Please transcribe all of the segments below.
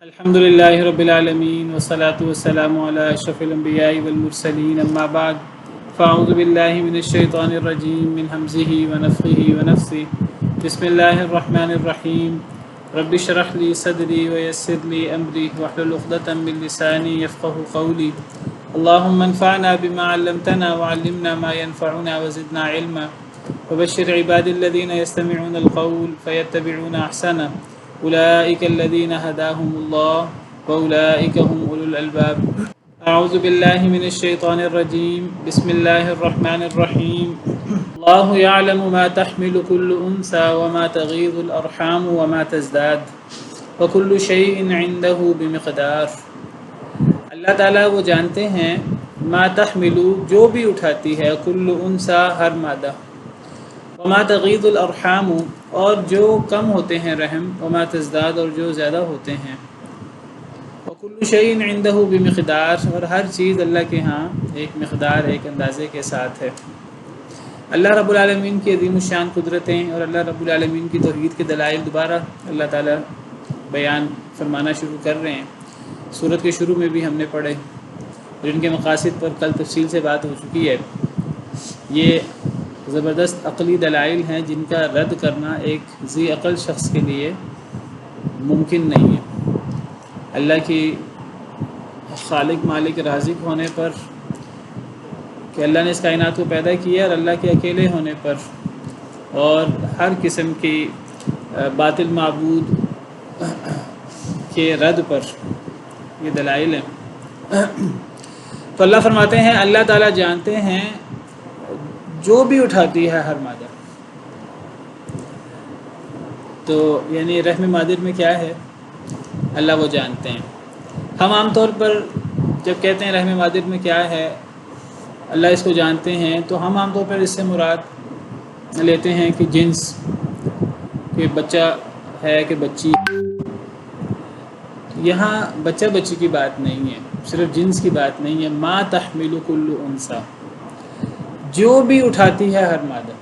الحمدللہ رب العالمین والصلاة والسلام علی اشرف الانبیاء والمرسلین اما بعد فاعوذ باللہ من الشیطان الرجیم من حمزہ ونفخہ ونفثہ بسم اللہ الرحمن الرحیم رب اشرح لی صدری ویسر لی امری واحلل عقدۃ من لسانی یفقہوا قولی اللہم انفعنا بما علمتنا وعلمنا ما ينفعنا وزدنا علما وبشر عباد الذین یستمعون القول فیتبعون احسنہ أولئك الذين هداهم الله وأولئك هم أولو الألباب أعوذ بالله من الشيطان الرجيم بسم الله الرحمن الرحيم الله يعلم ما تحمل كل أنثى وما تغيض الأرحام وما تزداد وكل شيء عنده بمقدار اللہ تعالیٰ وہ جانتے ہیں ما تحمل جو بھی اٹھاتی ہے کل انثى ہر مادہ وما تغیض الارحام اور جو کم ہوتے ہیں رحم وما تزداد اور جو زیادہ ہوتے ہیں وکل شیء عنده بمقدار اور ہر چیز اللہ کے ہاں ایک مقدار ایک اندازے کے ساتھ ہے۔ اللہ رب العالمین کی عظیم الشان قدرتیں اور اللہ رب العالمین کی توحید کے دلائل دوبارہ اللہ تعالیٰ بیان فرمانا شروع کر رہے ہیں۔ سورت کے شروع میں بھی ہم نے پڑھے اور ان کے مقاصد پر کل تفصیل سے بات ہو چکی ہے۔ یہ زبردست عقلی دلائل ہیں جن کا رد کرنا ایک ذی عقل شخص کے لیے ممکن نہیں ہے۔ اللہ کی خالق مالک رازق ہونے پر کہ اللہ نے اس کائنات کو پیدا کیا اور اللہ کے اکیلے ہونے پر اور ہر قسم کی باطل معبود کے رد پر یہ دلائل ہیں۔ تو اللہ فرماتے ہیں اللہ تعالیٰ جانتے ہیں جو بھی اٹھاتی ہے ہر مادہ، تو یعنی رحم مادر میں کیا ہے اللہ وہ جانتے ہیں۔ ہم عام طور پر جب کہتے ہیں رحم مادر میں کیا ہے اللہ اس کو جانتے ہیں تو ہم عام طور پر اس سے مراد لیتے ہیں کہ جنس، کہ بچہ ہے کہ بچی۔ یہاں بچہ بچی کی بات نہیں ہے، صرف جنس کی بات نہیں ہے۔ ما تحمل کل انثی جو بھی اٹھاتی ہے ہر مادہ،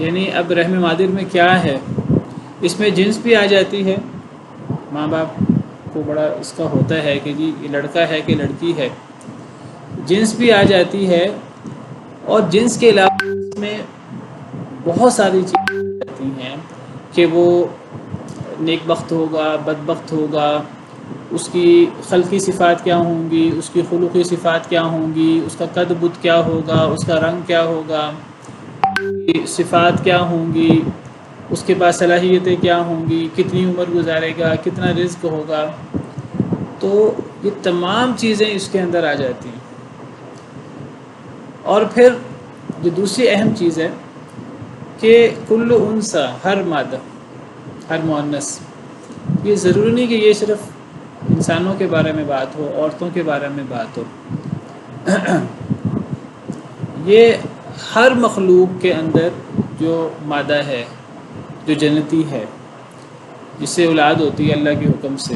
یعنی اب رحم مادر میں کیا ہے، اس میں جنس بھی آ جاتی ہے، ماں باپ کو بڑا اس کا ہوتا ہے کہ جی یہ لڑکا ہے کہ لڑکی ہے، جنس بھی آ جاتی ہے، اور جنس کے علاوہ اس میں بہت ساری چیزیں آتی ہیں کہ وہ نیک بخت ہوگا بدبخت ہوگا، اس کی خلقی صفات کیا ہوں گی، اس کی خلقی صفات کیا ہوں گی، اس کا قد بد کیا ہوگا، اس کا رنگ کیا ہوگا، اس کی صفات کیا ہوں گی، اس کے پاس صلاحیتیں کیا ہوں گی، کتنی عمر گزارے گا، کتنا رزق ہوگا، تو یہ تمام چیزیں اس کے اندر آ جاتی ہیں۔ اور پھر جو دوسری اہم چیز ہے کہ کل انثی ہر مادہ ہر مؤنث، یہ ضروری نہیں کہ یہ صرف انسانوں کے بارے میں بات ہو، عورتوں کے بارے میں بات ہو، یہ ہر مخلوق کے اندر جو مادہ ہے، جو جنتی ہے، جس سے اولاد ہوتی ہے اللہ کے حکم سے،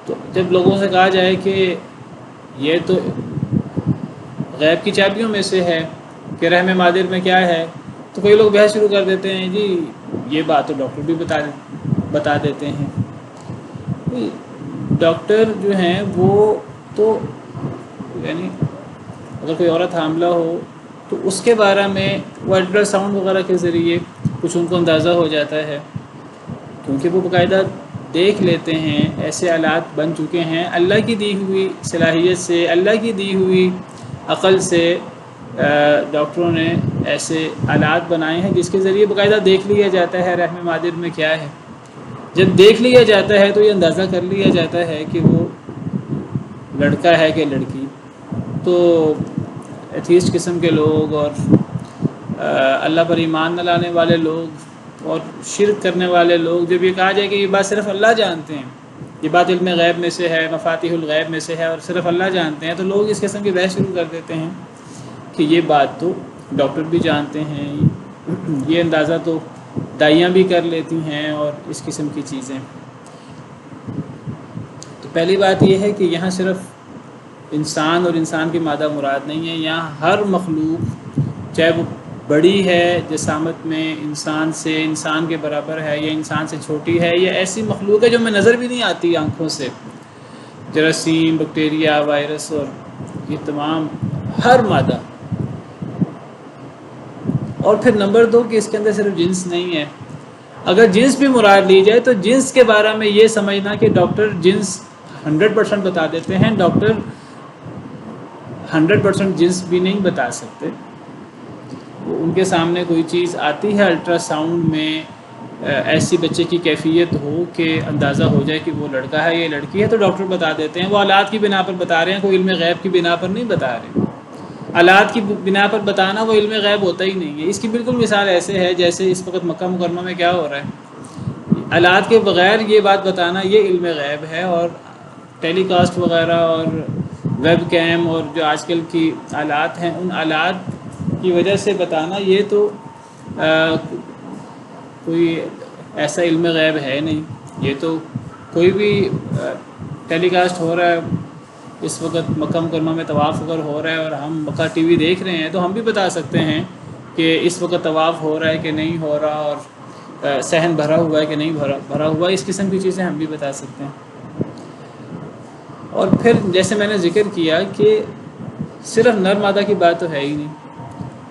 تو جب لوگوں سے کہا جائے کہ یہ تو غیب کی چابیوں میں سے ہے کہ رحم مادر میں کیا ہے، تو کئی لوگ بحث شروع کر دیتے ہیں جی یہ بات تو ڈاکٹر بھی بتا دیتے ہیں۔ ڈاکٹر جو ہیں وہ تو یعنی اگر کوئی عورت حاملہ ہو تو اس کے بارے میں وہ الٹرا ساؤنڈ وغیرہ کے ذریعے کچھ ان کو اندازہ ہو جاتا ہے، کیونکہ وہ باقاعدہ دیکھ لیتے ہیں، ایسے آلات بن چکے ہیں اللہ کی دی ہوئی صلاحیت سے، اللہ کی دی ہوئی عقل سے ڈاکٹروں نے ایسے آلات بنائے ہیں جس کے ذریعے باقاعدہ دیکھ لیا جاتا ہے رحم مادر میں کیا ہے۔ جب دیکھ لیا جاتا ہے تو یہ اندازہ کر لیا جاتا ہے کہ وہ لڑکا ہے کہ لڑکی۔ تو ایتھیسٹ قسم کے لوگ اور اللہ پر ایمان نہ لانے والے لوگ اور شرک کرنے والے لوگ، جب یہ کہا جائے کہ یہ بات صرف اللہ جانتے ہیں، یہ بات علم غیب میں سے ہے، مفاتیح الغیب میں سے ہے اور صرف اللہ جانتے ہیں، تو لوگ اس قسم کی بحث شروع کر دیتے ہیں کہ یہ بات تو ڈاکٹر بھی جانتے ہیں، یہ اندازہ تو دائیاں بھی کر لیتی ہیں اور اس قسم کی چیزیں۔ تو پہلی بات یہ ہے کہ یہاں صرف انسان اور انسان کی مادہ مراد نہیں ہے، یہاں ہر مخلوق چاہے وہ بڑی ہے جسامت میں، انسان کے برابر ہے یا انسان سے چھوٹی ہے، یا ایسی مخلوق ہے جو ہمیں نظر بھی نہیں آتی آنکھوں سے، جراثیم، بیکٹیریا، وائرس، اور یہ تمام ہر مادہ۔ اور پھر نمبر 2 کہ اس کے اندر صرف جنس نہیں ہے۔ اگر جنس بھی مراد لی جائے تو جنس کے بارے میں یہ سمجھنا کہ ڈاکٹر جنس 100% بتا دیتے ہیں، ڈاکٹر 100% جنس بھی نہیں بتا سکتے۔ ان کے سامنے کوئی چیز آتی ہے الٹرا ساؤنڈ میں، ایسی بچے کی کیفیت ہو کہ اندازہ ہو جائے کہ وہ لڑکا ہے یا لڑکی ہے، تو ڈاکٹر بتا دیتے ہیں۔ وہ آلات کی بنا پر بتا رہے ہیں، کوئی علم غیب کی بنا پر نہیں بتا رہے۔ آلات کی بنا پر بتانا وہ علم غیب ہوتا ہی نہیں ہے۔ اس کی بالکل مثال ایسے ہے جیسے اس وقت مکہ مکرمہ میں کیا ہو رہا ہے، آلات کے بغیر یہ بات بتانا یہ علم غیب ہے، اور ٹیلی کاسٹ وغیرہ اور ویب کیم اور جو آج کل کی آلات ہیں، ان آلات کی وجہ سے بتانا یہ تو کوئی ایسا علم غیب ہے نہیں۔ یہ تو کوئی بھی ٹیلی کاسٹ ہو رہا ہے اس وقت مکہ مکرمہ میں، طواف اگر ہو رہا ہے اور ہم مکہ ٹی وی دیکھ رہے ہیں تو ہم بھی بتا سکتے ہیں کہ اس وقت طواف ہو رہا ہے کہ نہیں ہو رہا، اور صحن بھرا ہوا ہے کہ نہیں بھرا ہوا، اس قسم کی چیزیں ہم بھی بتا سکتے ہیں۔ اور پھر جیسے میں نے ذکر کیا کہ صرف نر مادہ کی بات تو ہے ہی نہیں،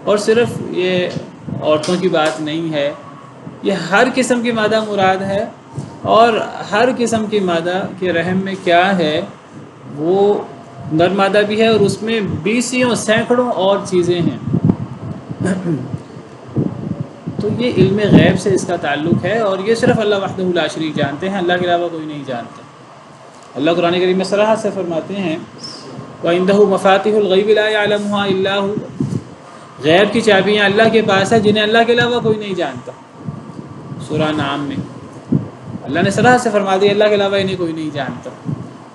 اور صرف یہ عورتوں کی بات نہیں ہے، یہ ہر قسم کی مادہ مراد ہے، اور ہر قسم کی مادہ کے رحم میں کیا ہے وہ نر مادہ بھی ہے، اور اس میں بیسیوں سینکڑوں اور چیزیں ہیں۔ تو یہ علم غیب سے اس کا تعلق ہے، اور یہ صرف اللہ وحدہ لا شریک جانتے ہیں، اللہ کے علاوہ کوئی نہیں جانتا۔ اللہ قرآن کریم میں صراحت سے فرماتے ہیں وَعِندَهُ مَفَاتِحُ الْغَيْبِ لَا يَعْلَمُهَا إِلَّا هُوَ، غیب کی چابیاں اللہ کے پاس ہے جنہیں اللہ کے علاوہ کوئی نہیں جانتا۔ سورہ نام میں اللہ نے صراحت سے فرما دیا اللہ کے علاوہ انہیں کوئی نہیں جانتا۔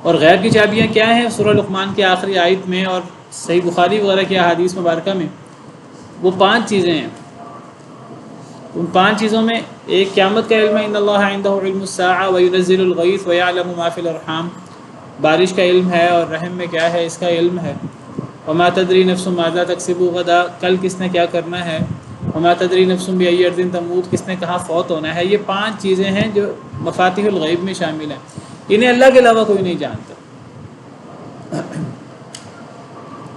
اور غیب کی چابیاں کیا ہیں؟ سورہ لقمان کی آخری آیت میں اور صحیح بخاری وغیرہ کی احادیث مبارکہ میں وہ 5 چیزیں ہیں۔ ان 5 چیزوں میں ایک قیامت کا علم ہے، ان اللہ عنده علم الساعہ وینزل الغیث ویعلم ما فی الارحام، بارش کا علم ہے، اور رحم میں کیا ہے اس کا علم ہے۔ وما تدری نفس ماذا تکسب غدا، کل کس نے کیا کرنا ہے۔ وما تدری نفس بأی ارض تموت، کس نے کہاں فوت ہونا ہے۔ یہ 5 چیزیں ہیں جو مفاتیح الغیب میں شامل ہیں، انہیں اللہ کے علاوہ کوئی نہیں جانتا۔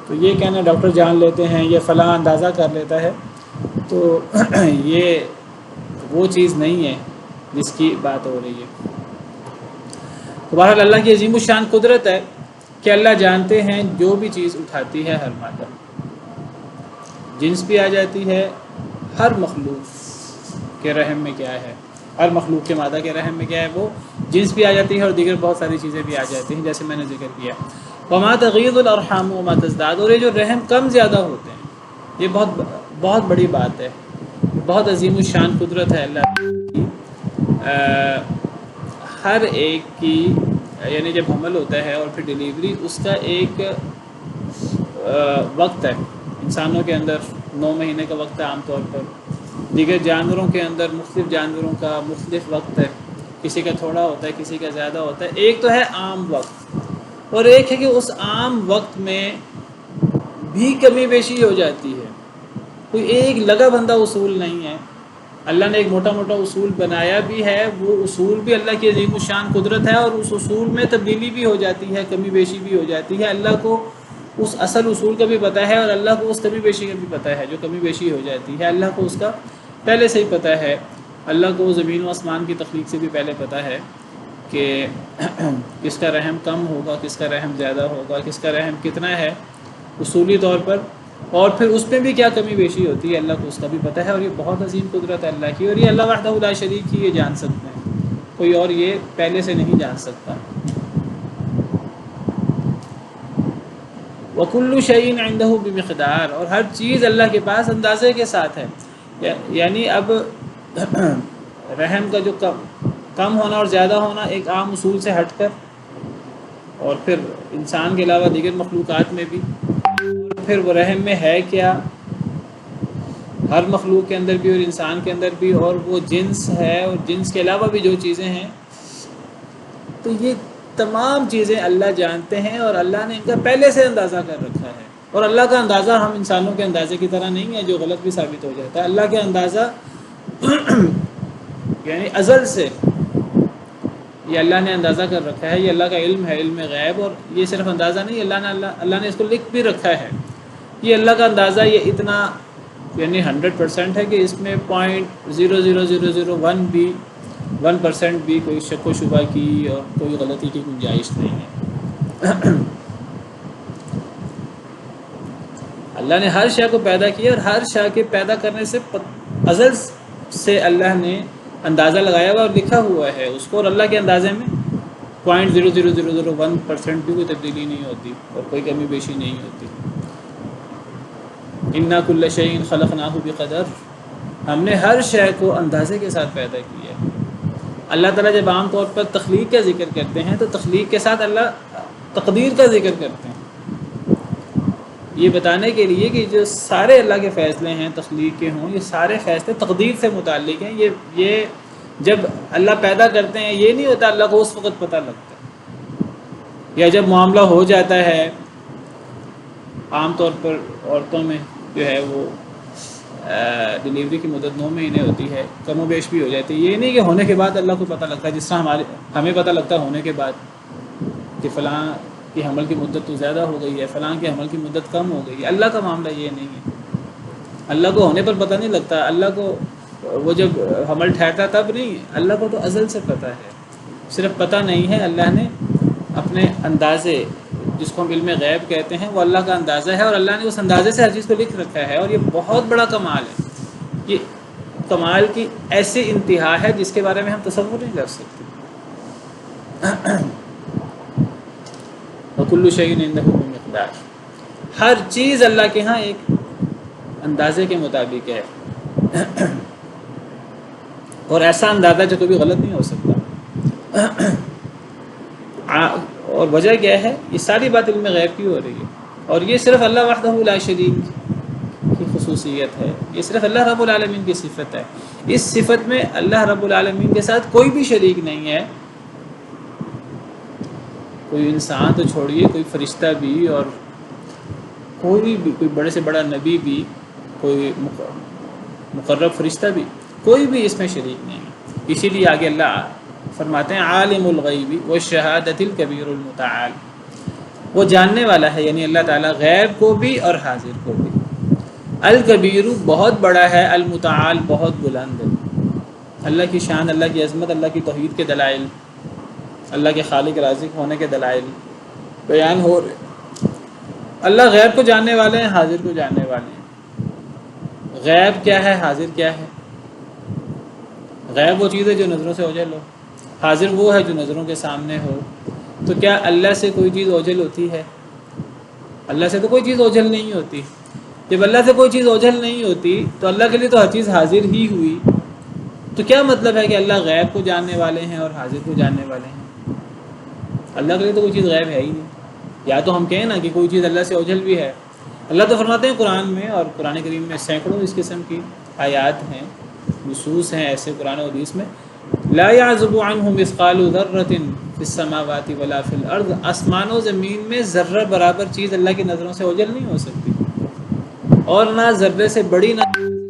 تو یہ کہنا ڈاکٹر جان لیتے ہیں، یہ فلاں اندازہ کر لیتا ہے، تو یہ وہ چیز نہیں ہے جس کی بات ہو رہی ہے۔ تو بہرحال اللہ کی عظیم الشان قدرت ہے کہ اللہ جانتے ہیں جو بھی چیز اٹھاتی ہے ہر مادہ، جنس بھی آ جاتی ہے، ہر مخلوق کے رحم میں کیا ہے، ہر مخلوق کے مادہ کے رحم میں کیا ہے وہ جنس بھی آ جاتی ہے، اور دیگر بہت ساری چیزیں بھی آ جاتی ہیں جیسے میں نے ذکر کیا۔ وما تغیض الارحام وما تزداد، اور یہ جو رحم کم زیادہ ہوتے ہیں یہ بہت بڑی بات ہے، بہت عظیم الشان قدرت ہے اللہ کی۔ ہر ایک کی یعنی جب حمل ہوتا ہے اور پھر ڈیلیوری، اس کا ایک وقت ہے۔ انسانوں کے اندر 9 مہینے کا وقت ہے عام طور پر، دیگر جانوروں کے اندر مختلف جانوروں کا مختلف وقت ہے، کسی کا تھوڑا ہوتا ہے کسی کا زیادہ ہوتا ہے۔ ایک تو ہے عام وقت، اور ایک ہے کہ اس عام وقت میں بھی کمی بیشی ہو جاتی ہے، کوئی ایک لگا بندہ اصول نہیں ہے۔ اللہ نے ایک موٹا اصول بنایا بھی ہے، وہ اصول بھی اللہ کی عظیم الشان قدرت ہے، اور اس اصول میں تبدیلی بھی ہو جاتی ہے، کمی بیشی بھی ہو جاتی ہے۔ اللہ کو اس اصل اصول کا بھی پتہ ہے، اور اللہ کو اس کمی بیشی کا بھی پتہ ہے جو کمی بیشی ہو جاتی ہے، اللہ کو اس کا پہلے سے ہی پتہ ہے۔ اللہ کو زمین و آسمان کی تخلیق سے بھی پہلے پتہ ہے کہ کس کا رحم کم ہوگا، کس کا رحم زیادہ ہوگا، کس کا رحم کتنا ہے اصولی طور پر، اور پھر اس میں بھی کیا کمی بیشی ہوتی ہے اللہ کو اس کا بھی پتہ ہے۔ اور یہ بہت عظیم قدرت ہے اللہ کی، اور یہ اللہ وحدہ لا شریک ہی یہ جان سکتے ہیں، کوئی اور یہ پہلے سے نہیں جان سکتا۔ وَكُلُّ شَيْءٍ عِندَهُ بِمِقْدَارٍ، اور ہر چیز اللہ کے پاس اندازے کے ساتھ ہے۔ یعنی اب رحم کا جو کم ہونا اور زیادہ ہونا ایک عام اصول سے ہٹ کر، اور پھر انسان کے علاوہ دیگر مخلوقات میں بھی، اور پھر وہ رحم میں ہے کیا ہر مخلوق کے اندر بھی اور انسان کے اندر بھی، اور وہ جنس ہے، اور جنس کے علاوہ بھی جو چیزیں ہیں، تو یہ تمام چیزیں اللہ جانتے ہیں، اور اللہ نے ان کا پہلے سے اندازہ کر رکھا ہے۔ اور اللہ کا اندازہ ہم انسانوں کے اندازے کی طرح نہیں ہے جو غلط بھی ثابت ہو جاتا ہے. اللہ کے اندازہ یعنی ازل سے یہ اللہ نے اندازہ کر رکھا ہے. یہ اللہ کا علم ہے، علم غیب. اور یہ صرف اندازہ نہیں، اللہ نے اس کو لکھ بھی رکھا ہے. یہ اللہ کا اندازہ یہ اتنا یعنی 100% ہے کہ اس میں 0.00001 بھی 1% بھی کوئی شک و شبہ کی اور کوئی غلطی کی گنجائش نہیں ہے. اللہ نے ہر شے کو پیدا کیا اور ہر شے کے پیدا کرنے سے ازل سے اللہ نے اندازہ لگایا ہوا اور لکھا ہوا ہے اس کو. اور اللہ کے اندازے میں 0.00001% بھی کوئی تبدیلی نہیں ہوتی اور کوئی کمی بیشی نہیں ہوتی. اِنَّا كُلَّ شَيْءٍ خَلَقْنَاهُ بِقَدَرٍ. ہم نے ہر شے کو اندازے کے ساتھ پیدا کیا ہے. اللہ تعالیٰ جب عام طور پر تخلیق کا ذکر کرتے ہیں تو تخلیق کے ساتھ اللہ تقدیر کا ذکر کرتے ہیں، یہ بتانے کے لیے کہ جو سارے اللہ کے فیصلے ہیں تخلیق کے ہوں، یہ سارے فیصلے تقدیر سے متعلق ہیں. یہ جب اللہ پیدا کرتے ہیں یہ نہیں ہوتا اللہ کو اس وقت پتہ لگتا ہے، یا جب معاملہ ہو جاتا ہے. عام طور پر عورتوں میں جو ہے وہ ڈلیوری کی مدت 9 مہینے ہوتی ہے، کم و بیش بھی ہو جاتی ہے. یہ نہیں کہ ہونے کے بعد اللہ کو پتہ لگتا ہے، جس طرح ہمیں پتہ لگتا ہے ہونے کے بعد کہ فلاں کی حمل کی مدت تو زیادہ ہو گئی ہے، فلاں کی حمل کی مدت کم ہو گئی ہے. اللہ کا معاملہ یہ نہیں ہے. اللہ کو ہونے پر پتہ نہیں لگتا. اللہ کو وہ جب حمل ٹھہرتا تب نہیں، اللہ کو تو ازل سے پتہ ہے. صرف پتہ نہیں ہے، اللہ نے اپنے اندازے جس کو ہم علم غیب کہتے ہیں وہ اللہ کا اندازہ ہے، اور اللہ نے اس اندازے سے ہر چیز کو لکھ رکھا ہے. اور یہ بہت بڑا کمال ہے. یہ کمال کی ایسی انتہا ہے جس کے بارے میں ہم تصور نہیں کر سکتے. وَكُلُّ شَيْءٍ عِندَهُ بِمِقْدَارٍ. ہر چیز اللہ کے ہاں ایک اندازے کے مطابق ہے، اور ایسا اندازہ جو کبھی غلط نہیں ہو سکتا. اور وجہ کیا ہے؟ یہ ساری بات علم غیب کی ہو رہی ہے، اور یہ صرف اللہ وحدہ لا شریک کی خصوصیت ہے. یہ صرف اللہ رب العالمین کی صفت ہے. اس صفت میں اللہ رب العالمین کے ساتھ کوئی بھی شریک نہیں ہے. کوئی انسان تو چھوڑیے، کوئی فرشتہ بھی اور کوئی بھی، کوئی بڑے سے بڑا نبی بھی، کوئی مقرب فرشتہ بھی، کوئی بھی اس میں شریک نہیں ہے. اسی لیے آگے اللہ فرماتے ہیں عالم الغیب والشہادۃ الکبیر المتعال. وہ جاننے والا ہے، یعنی اللہ تعالیٰ غیب کو بھی اور حاضر کو بھی. الکبیر بہت بڑا ہے، المتعال بہت بلند ہے. اللہ کی شان، اللہ کی عظمت، اللہ کی توحید کے دلائل، اللہ کے خالق رازق ہونے کے دلائل بیان ہو رہے. اللہ غیب کو جاننے والے ہیں، حاضر کو جاننے والے ہیں. غیب کیا ہے، حاضر کیا ہے؟ غیب وہ چیز ہے جو نظروں سے اوجھل ہو، حاضر وہ ہے جو نظروں کے سامنے ہو. تو کیا اللہ سے کوئی چیز اوجھل ہوتی ہے؟ اللہ سے تو کوئی چیز اوجھل نہیں ہوتی. جب اللہ سے کوئی چیز اوجھل نہیں ہوتی تو اللہ کے لیے تو ہر چیز حاضر ہی ہوئی. تو کیا مطلب ہے کہ اللہ غیب کو جاننے والے ہیں اور حاضر کو جاننے والے ہیں؟ اللہ کے لیے تو کوئی چیز غیب ہے ہی نہیں. یا تو ہم کہیں نا کہ کوئی چیز اللہ سے اوجھل بھی ہے. اللہ تو فرماتے ہیں قرآن میں، اور قرآن کریم میں سینکڑوں اس قسم کی آیات ہیں، نصوص ہیں ایسے قرآن و حدیث میں. لا يعزب عنه مثقال ذرة في السماوات ولا في الارض. آسمان و زمین میں ذرہ برابر چیز اللہ کی نظروں سے اوجھل نہیں ہو سکتی، اور نہ ذرے سے بڑی نہ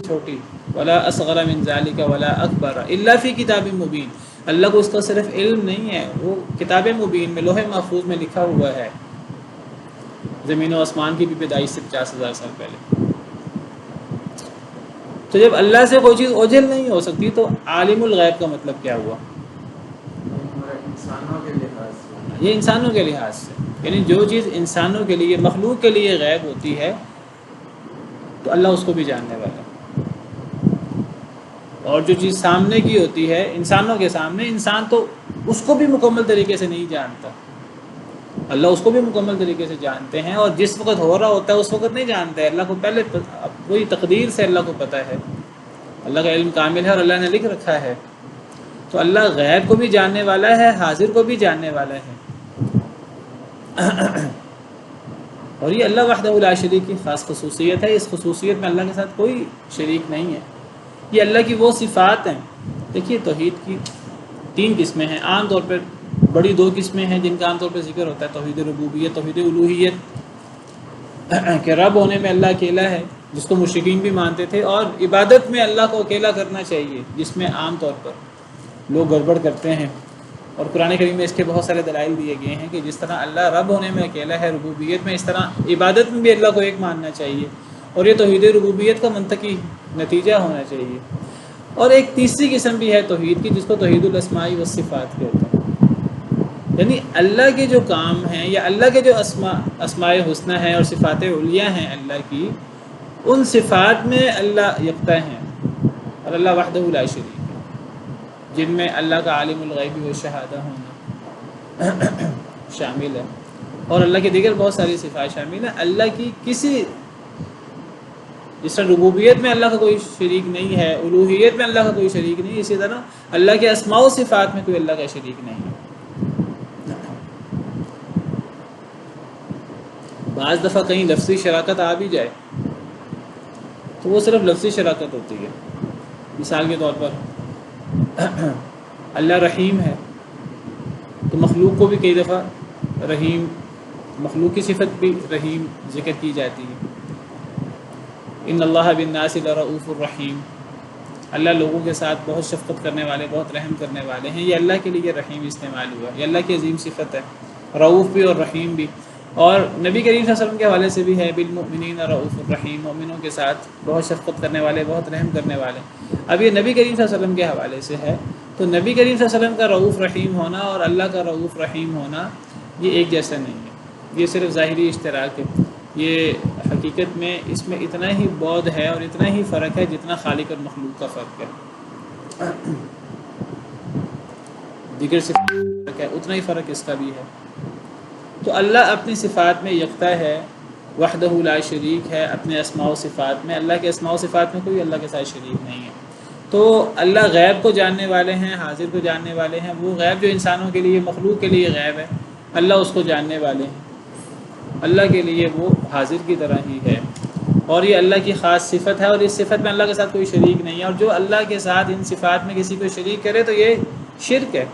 چھوٹی. ولا اصغر من ذلك ولا اکبر الا في کتاب مبین. اللہ کو اس کا صرف علم نہیں ہے، وہ کتاب مبین میں لوح محفوظ میں لکھا ہوا ہے، زمین و آسمان کی بھی پیدائش سے 50,000 سال پہلے. تو جب اللہ سے کوئی چیز اوجھل نہیں ہو سکتی تو عالم الغیب کا مطلب کیا ہوا؟ انسانوں کے لحاظ سے، یہ انسانوں کے لحاظ سے، یعنی جو چیز انسانوں کے لیے، مخلوق کے لیے غیب ہوتی ہے تو اللہ اس کو بھی جاننے والا ہے. اور جو چیز سامنے کی ہوتی ہے انسانوں کے سامنے، انسان تو اس کو بھی مکمل طریقے سے نہیں جانتا. اللہ اس کو بھی مکمل طریقے سے جانتے ہیں، اور جس وقت ہو رہا ہوتا ہے اس وقت نہیں جانتے. اللہ کو پہلے وہی تقدیر سے اللہ کو پتہ ہے. اللہ کا علم کامل ہے اور اللہ نے لکھ رکھا ہے. تو اللہ غیب کو بھی جاننے والا ہے، حاضر کو بھی جاننے والا ہے. اور یہ اللہ وحدہ لا شریک کی خاص خصوصیت ہے. اس خصوصیت میں اللہ کے ساتھ کوئی شریک نہیں ہے. یہ اللہ کی وہ صفات ہیں. دیکھیے توحید کی 3 قسمیں ہیں. عام طور پر بڑی 2 قسمیں ہیں جن کا عام طور پر ذکر ہوتا ہے، توحید ربوبیت، توحید الوہیت. کہ رب ہونے میں اللہ اکیلا ہے، جس کو مشرکین بھی مانتے تھے، اور عبادت میں اللہ کو اکیلا کرنا چاہیے، جس میں عام طور پر لوگ گڑبڑ کرتے ہیں۔ اور قرآن کریم میں اس کے بہت سارے دلائل دیے گئے ہیں کہ جس طرح اللہ رب ہونے میں اکیلا ہے ربوبیت میں، اس طرح عبادت میں بھی اللہ کو ایک ماننا چاہیے، اور یہ توحید ربوبیت کا منطقی نتیجہ ہونا چاہیے۔ اور ایک تیسری قسم بھی ہے توحید کی، جس کو توحید الاسماء والصفات کہتے ہیں، یعنی اللہ کے جو کام ہیں یا اللہ کے جو اسماء حسنہ ہیں اور صفات علیہ ہیں اللہ کی، ان صفات میں اللہ یکتا ہیں اور اللہ وحدہ لا شریک ہے، جن میں اللہ کا عالم الغیب والشہادہ ہونا شامل ہے، اور اللہ کے دیگر بہت ساری صفات شامل ہیں۔ اللہ کی کسی، جس طرح ربوبیت میں اللہ کا کوئی شریک نہیں ہے، الوہیت میں اللہ کا کوئی شریک نہیں، اسی طرح اللہ کے اسماء و صفات میں کوئی اللہ کا شریک نہیں ہے۔ بعض دفعہ کہیں لفظی شراکت آ بھی جائے تو وہ صرف لفظی شراکت ہوتی ہے۔ مثال کے طور پر اللہ رحیم ہے، تو مخلوق کو بھی کئی دفعہ رحیم، مخلوق کی صفت بھی رحیم ذکر کی جاتی ہے۔ ان اللہ بالناس لرؤوف الرحیم، اللہ لوگوں کے ساتھ بہت شفقت کرنے والے، بہت رحم کرنے والے ہیں، یہ اللہ کے لیے رحیم استعمال ہوا، یہ اللہ کی عظیم صفت ہے، رؤوف بھی اور رحیم بھی۔ اور نبی کریم صلی اللہ علیہ وسلم کے حوالے سے بھی ہے، بالمؤمنین رؤوف الرحیم، مومنوں کے ساتھ بہت شفقت کرنے والے، بہت رحم کرنے والے۔ اب یہ نبی کریم صلی اللہ علیہ وسلم کے حوالے سے ہے، تو نبی کریم صلی اللہ علیہ وسلم کا رؤوف رحیم ہونا اور اللہ کا رؤوف رحیم ہونا یہ ایک جیسا نہیں ہے، یہ صرف ظاہری اشتراک ہے، یہ حقیقت میں اس میں اتنا ہی بعد ہے اور اتنا ہی فرق ہے جتنا خالق اور مخلوق کا فرق ہے، دیگر صفات کا فرق ہے اتنا ہی فرق اس کا بھی ہے۔ تو اللہ اپنی صفات میں یکتا ہے، وحدہ لا شریک ہے، اپنے اسماء و صفات میں، اللہ کے اسماء و صفات میں کوئی اللہ کے ساتھ شریک نہیں ہے۔ تو اللہ غیب کو جاننے والے ہیں، حاضر کو جاننے والے ہیں، وہ غیب جو انسانوں کے لیے، مخلوق کے لیے غیب ہے، اللہ اس کو جاننے والے ہیں، اللہ کے لیے وہ حاضر کی طرح ہی ہے، اور یہ اللہ کی خاص صفت ہے، اور اس صفت میں اللہ کے ساتھ کوئی شریک نہیں ہے، اور جو اللہ کے ساتھ ان صفات میں کسی کو شریک کرے تو یہ شرک ہے،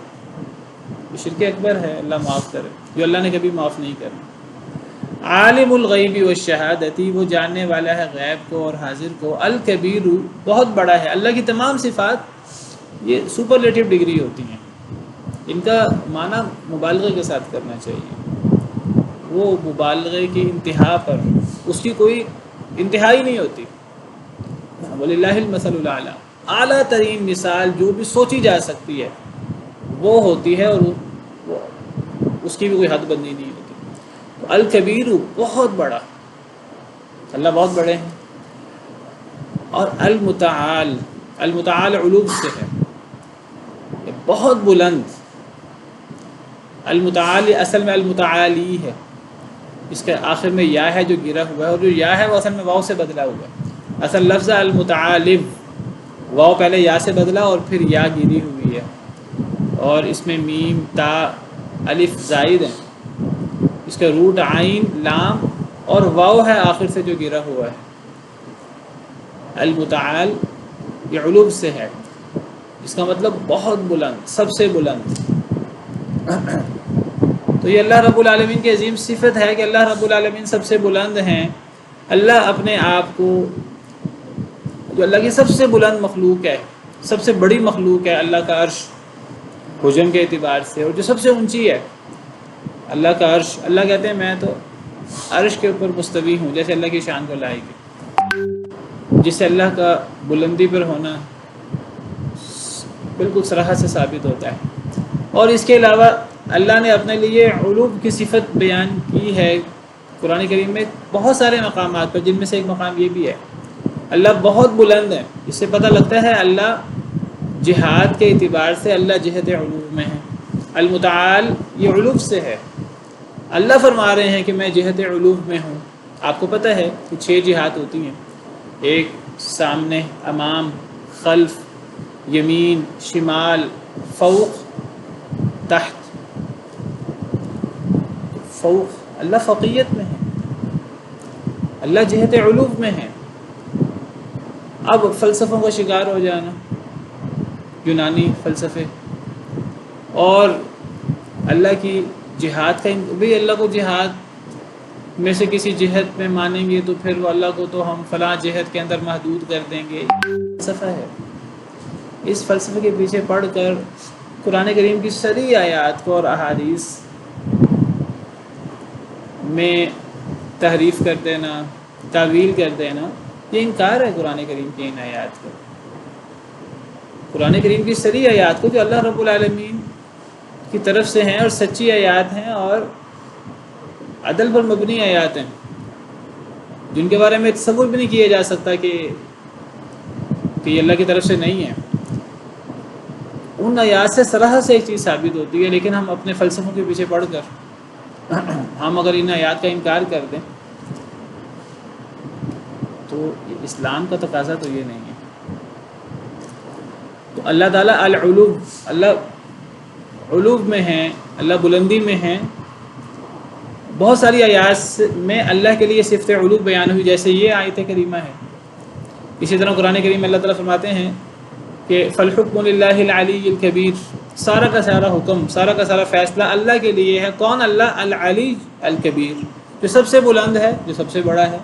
یہ شرک اکبر ہے، اللہ معاف کرے، جو اللہ نے کبھی معاف نہیں کرنا۔ عالم الغیب والشہادتی، وہ جاننے والا ہے غیب کو اور حاضر کو، الکبیر، بہت بڑا ہے۔ اللہ کی تمام صفات یہ سپرلیٹو ڈگری ہوتی ہیں، ان کا معنی مبالغے کے ساتھ کرنا چاہیے، وہ مبالغے کی انتہا پر، اس کی کوئی انتہائی نہیں ہوتی۔ وللہ المثل الاعلیٰ، اعلیٰ ترین مثال جو بھی سوچی جا سکتی ہے وہ ہوتی ہے، اور وہ اس کی بھی کوئی حد بندی نہیں ہوتی۔ تو الکبیر، بہت بڑا، اللہ بہت بڑے ہیں، اور المتعال، المتعال علو سے ہے، بہت بلند، المتعال اصل میں المتعالی ہے، اس کے آخر میں یا ہے جو گرا ہوا ہے، اور جو یا ہے وہ اصل میں واو سے بدلا ہوا ہے، اصل لفظ المتعالب، واو پہلے یا سے بدلا اور پھر یا گری ہوئی ہے، اور اس میں میم تا الف زائد ہیں، اس کا روٹ عین لام اور واو ہے آخر سے جو گرا ہوا ہے۔ المتعال یہ علو سے ہے، اس کا مطلب بہت بلند، سب سے بلند۔ تو یہ اللہ رب العالمین کی عظیم صفت ہے کہ اللہ رب العالمین سب سے بلند ہیں۔ اللہ اپنے آپ کو، جو اللہ کی سب سے بلند مخلوق ہے، سب سے بڑی مخلوق ہے، اللہ کا عرش حجم کے اعتبار سے، اور جو سب سے اونچی ہے اللہ کا عرش، اللہ کہتے ہیں میں تو عرش کے اوپر مستوی ہوں، جیسے اللہ کی شان کو لائق ہے، جس سے اللہ کا بلندی پر ہونا بالکل صراحت سے ثابت ہوتا ہے۔ اور اس کے علاوہ اللہ نے اپنے لیے علو کی صفت بیان کی ہے قرآن کریم میں بہت سارے مقامات پر، جن میں سے ایک مقام یہ بھی ہے، اللہ بہت بلند ہے۔ اس سے پتہ لگتا ہے اللہ جہاد کے اعتبار سے اللہ جہت علو میں ہے۔ المتعال یہ علو سے ہے، اللہ فرما رہے ہیں کہ میں جہت علو میں ہوں۔ آپ کو پتہ ہے کہ 6 جہات ہوتی ہیں، ایک سامنے، امام، خلف، یمین، شمال، فوق، تحت۔ فوق، اللہ فوقیت میں ہے، اللہ جہت علو میں ہے۔ اب فلسفوں کا شکار ہو جانا، یونانی فلسفے، اور اللہ کی جہاد کا بھی، اللہ کو جہاد میں سے کسی جہت میں مانیں گے تو پھر وہ اللہ کو تو ہم فلاں جہت کے اندر محدود کر دیں گے. فلسفہ ہے. اس فلسفے کے پیچھے پڑھ کر قرآن کریم کی ساری آیات کو اور احادیث میں تحریف کر دینا، تعویل کر دینا، یہ انکار ہے قرآن کریم کی ان آیات کا. قرآن کریم کی ساری آیات کو جو اللہ رب العالمین کی طرف سے ہیں اور سچی آیات ہیں اور عدل پر مبنی آیات ہیں، جن کے بارے میں تصور بھی نہیں کیا جا سکتا کہ یہ اللہ کی طرف سے نہیں ہے، ان آیات سے صراحت سے ایک چیز ثابت ہوتی ہے. لیکن ہم اپنے فلسفوں کے پیچھے پڑھ کر ہم اگر ان آیات کا انکار کر دیں تو اسلام کا تقاضا تو یہ نہیں ہے. تو اللہ تعالیٰ العلو، اللہ علو میں ہیں، اللہ بلندی میں ہیں. بہت ساری آیات میں اللہ کے لیے صفت علو بیان ہوئی، جیسے یہ آیت کریمہ ہے. اسی طرح قرآن کریم میں اللہ تعالیٰ فرماتے ہیں کہ فالحکم للہ العلی الکبیر، سارا کا سارا حکم، سارا کا سارا فیصلہ اللہ کے لیے ہے. کون؟ اللہ العلی الکبیر، جو سب سے بلند ہے، جو سب سے بڑا ہے.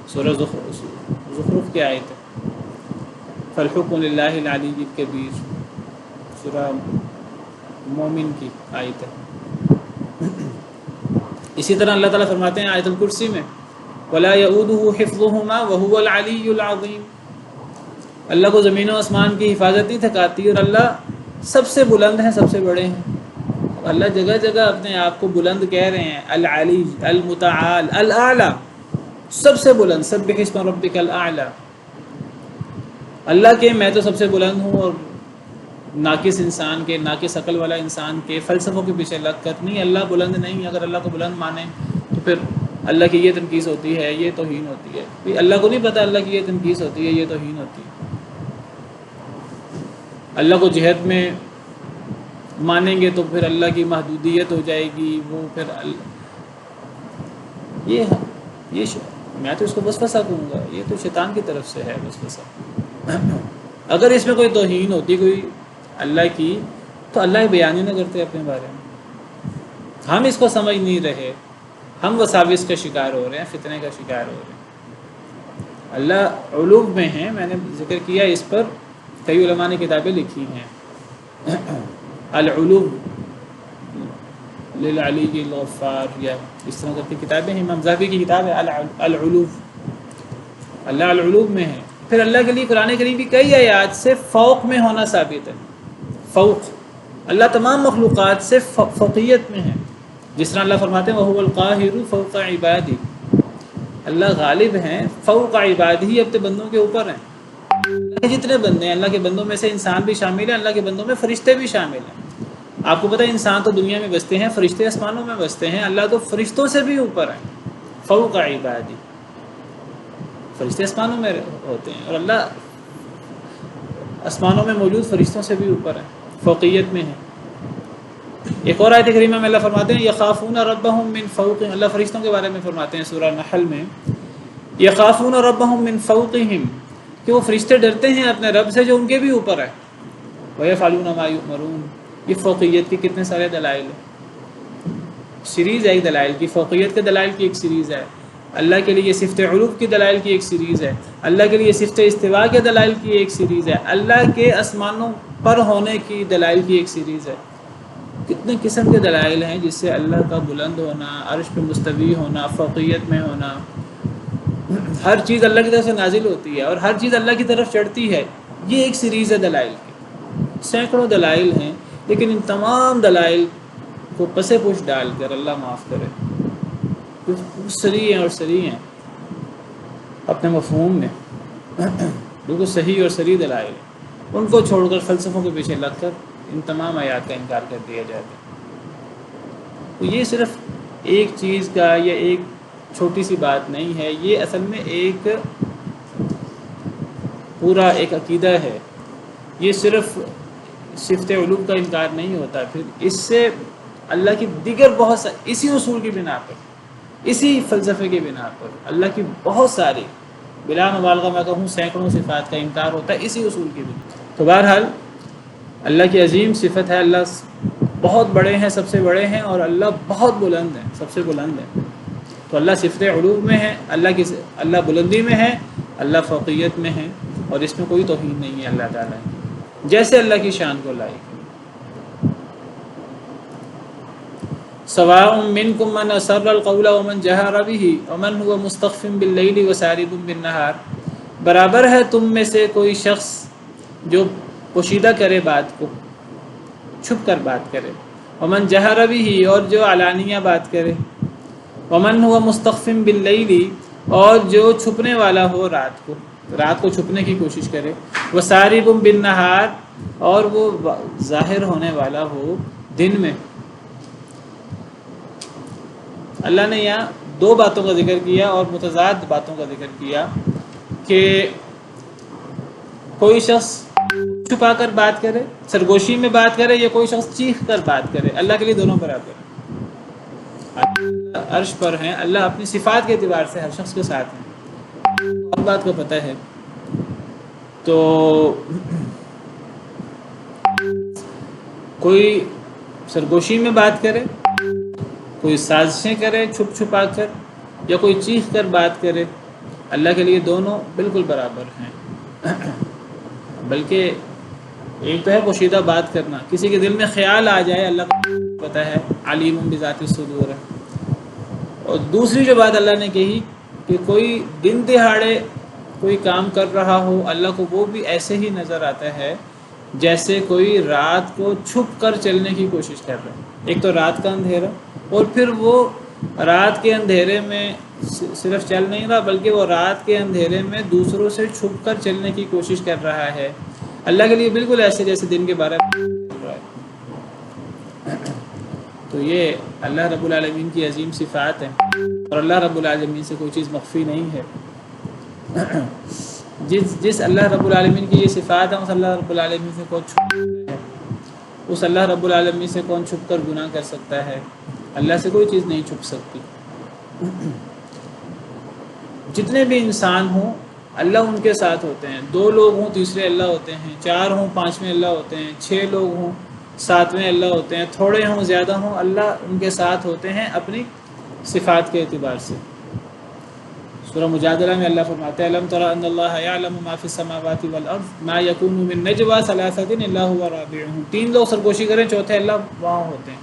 سورہ زخرف کی آیت ہے فالحکم للہ العلی الکبیر، سورہ مومن کی آیت ہے. اسی طرح اللہ تعالیٰ فرماتے ہیں آیت الکرسی میں وَلَا يَؤُودُهُ حِفْظُهُمَا وَهُوَ الْعَلِيُّ الْعَظِيمُ، اللہ کو زمین و آسمان کی حفاظت نہیں تھکاتی اور اللہ سب سے بلند ہیں، سب سے بڑے ہیں. اللہ جگہ جگہ اپنے آپ کو بلند کہہ رہے ہیں، العلی، المتعال، الاعلی، سب سے بلند. سبح اسم ربک الاعلی. اللہ کے میں تو سب سے بلند ہوں، اور ناقص انسان کے، ناقص عقل والا انسان کے فلسفوں کے پیچھے لگ کر نہیں، اللہ بلند نہیں. اگر اللہ کو بلند مانیں تو پھر اللہ کی یہ تنقیص ہوتی ہے، یہ توہین ہوتی ہے. اللہ کو نہیں پتہ اللہ کی یہ تنقیص ہوتی ہے، یہ توہین ہوتی ہے. اللہ کو جہت میں مانیں گے تو پھر اللہ کی محدودیت ہو جائے گی. وہ پھر یہ میں تو اس کو وسوسہ کہوں گا، یہ تو شیطان کی طرف سے ہے وسوسہ. اگر اس میں کوئی توہین ہوتی کوئی اللہ کی تو اللہ بیان ہی نہ کرتے اپنے بارے میں. ہم اس کو سمجھ نہیں رہے، ہم وساوس کا شکار ہو رہے ہیں، فتنے کا شکار ہو رہے ہیں. اللہ علو میں ہیں، میں نے ذکر کیا اس پر کئی علماء نے کتابیں لکھی ہیں. العلو للعلی الغفار، یا اس طرح کی کتابیں ہیں. امام ذہبی کی کتاب ہے العلو، اللہ العلو میں ہے. پھر اللہ کے لیے قرآن کریم کی کئی آیات سے فوق میں ہونا ثابت ہے. فوق، اللہ تمام مخلوقات سے فوقیت میں ہے. جس طرح اللہ فرماتے ہیں وَهُوَ الْقَاهِرُ فَوْقَ عِبَادِهِ، اللہ غالب ہیں فوق عبادہ، اپنے بندوں کے اوپر ہیں. اللہ کے جتنے بندے ہیں، اللہ کے بندوں میں سے انسان بھی شامل ہیں، اللہ کے بندوں میں فرشتے بھی شامل ہیں. آپ کو پتہ ہے انسان تو دنیا میں بستے ہیں، فرشتے آسمانوں میں بستے ہیں. اللہ تو فرشتوں سے بھی اوپر ہیں، فوق عبادہ. فرشتے آسمانوں میں ہوتے ہیں اور اللہ آسمانوں میں موجود فرشتوں سے بھی اوپر ہیں، فوقیت میں ہیں. ایک اور آیت کریمہ میں اللہ فرماتے ہیں یخافون ربهم من فوقهم، اللہ فرشتوں کے بارے میں فرماتے ہیں سورہ نحل میں یخافون ربهم من فوقهم، کہ وہ فرشتے ڈرتے ہیں اپنے رب سے جو ان کے بھی اوپر ہے. وَيَفْعَلُونَ مَا يُؤْمَرُونَ، یہ فوقیت کے کتنے سارے دلائل ہیں. سیریز ہے ایک دلائل کی، فوقیت کے دلائل کی ایک سیریز ہے. اللہ کے لیے صفت علو کی دلائل کی ایک سیریز ہے. اللہ کے لیے صفت استواء کے دلائل کی ایک سیریز ہے. اللہ کے آسمانوں پر ہونے کی دلائل کی ایک سیریز ہے. کتنے قسم کے دلائل ہیں جس سے اللہ کا بلند ہونا، عرش پہ مستوی ہونا، فوقیت میں ہونا. ہر چیز اللہ کی طرف سے نازل ہوتی ہے اور ہر چیز اللہ کی طرف چڑھتی ہے. یہ ایک سیریز ہے دلائل کی. سینکڑوں دلائل ہیں، لیکن ان تمام دلائل کو پس پوش ڈال کر اللہ معاف کرے، کچھ سری ہیں اور سری ہیں اپنے مفہوم میں، بالکل صحیح اور سری دلائل، ان کو چھوڑ کر فلسفوں کے پیچھے لگ کر ان تمام آیات کا انکار کر دیا جاتا ہے. تو یہ صرف ایک چیز کا یا ایک چھوٹی سی بات نہیں ہے، یہ اصل میں ایک پورا ایک عقیدہ ہے. یہ صرف صفت علو کا انکار نہیں ہوتا، پھر اس سے اللہ کی دیگر بہت ساری، اسی اصول کی بنا پر، اسی فلسفے کی بنا پر اللہ کی بہت ساری، بلا مبالغہ میں کہوں سینکڑوں صفات کا انکار ہوتا ہے اسی اصول کی بنا. تو بہرحال اللہ کی عظیم صفت ہے، اللہ بہت بڑے ہیں، سب سے بڑے ہیں، اور اللہ بہت بلند ہے، سب سے بلند ہے۔ تو اللہ صفت علو میں ہے، اللہ بلندی میں ہے، اللہ فوقیت میں ہے، اور اس میں کوئی توہین نہیں ہے اللہ تعالیٰ کی، جیسے اللہ کی شان کو لائق۔ سواء منکم من اسر القول ومن جہر به ومن هو مستخف باللیل وسارب بالنہار، برابر ہے تم میں سے کوئی شخص جو پوشیدہ کرے بات کو، چھپ کر بات کرے، ومن جہر به، اور جو علانیہ بات کرے، ومن هو مستخف باللیل، اور جو چھپنے والا ہو رات کو چھپنے کی کوشش کرے، وسارب بالنہار، اور وہ ظاہر ہونے والا ہو دن میں۔ اللہ نے یہاں دو باتوں کا ذکر کیا اور متضاد باتوں کا ذکر کیا کہ کوئی شخص چھپا کر بات کرے، سرگوشی میں بات کرے، یا کوئی شخص چیخ کر بات کرے، اللہ کے لیے دونوں برابر ہیں۔ عرش پر ہیں، اللہ اپنی صفات کے اعتبار سے ہر شخص کے ساتھ ہیں، اور بات کو پتہ ہے۔ تو کوئی سرگوشی میں بات کرے، کوئی سازشیں کرے چھپ چھپا کر، یا کوئی چیخ کر بات کرے، اللہ کے لیے دونوں بالکل برابر ہیں۔ بلکہ ایک تو ہے پوشیدہ بات کرنا، کسی کے دل میں خیال آ جائے، اللہ کو پتہ ہے، علیم بذات الصدور ہے۔ اور دوسری جو بات اللہ نے کہی کہ کوئی دن دہاڑے کوئی کام کر رہا ہو، اللہ کو وہ بھی ایسے ہی نظر آتا ہے جیسے کوئی رات کو چھپ کر چلنے کی کوشش کر رہا ہے۔ ایک تو رات کا اندھیرا، اور پھر وہ رات کے اندھیرے میں صرف چل نہیں رہا، بلکہ وہ رات کے اندھیرے میں دوسروں سے چھپ کر چلنے کی کوشش کر رہا ہے۔ اللہ کے لیے بالکل ایسے جیسے دن کے بارے میں چل رہا ہے۔ تو یہ اللہ رب العالمین کی عظیم صفات ہیں، اور اللہ رب العالمین سے کوئی چیز مخفی نہیں ہے۔ جس اللہ رب العالمین کی یہ صفات ہیں، اس اللہ رب العالمین سے کون چھپ ہے، اس اللہ رب العالمین سے کون چھپ کر گناہ کر سکتا ہے؟ اللہ سے کوئی چیز نہیں چھپ سکتی۔ جتنے بھی انسان ہوں اللہ ان کے ساتھ ہوتے ہیں، 2 لوگ ہوں تیسرے اللہ ہوتے ہیں، 4 ہوں 5ویں اللہ ہوتے ہیں، 6 لوگ ہوں 7ویں اللہ ہوتے ہیں، تھوڑے ہوں زیادہ ہوں، اللہ ان کے ساتھ ہوتے ہیں اپنی صفات کے اعتبار سے۔ سورہ مجادلہ میں اللہ فرماتے ہیں الم تر ان اللہ یعلم ما فی السماوات والارض ما یکون من نجوى ثلاثۃ الا هو رابعهم، 3 لوگ سرگوشی کریں چوتھے اللہ وہاں ہوتے ہیں،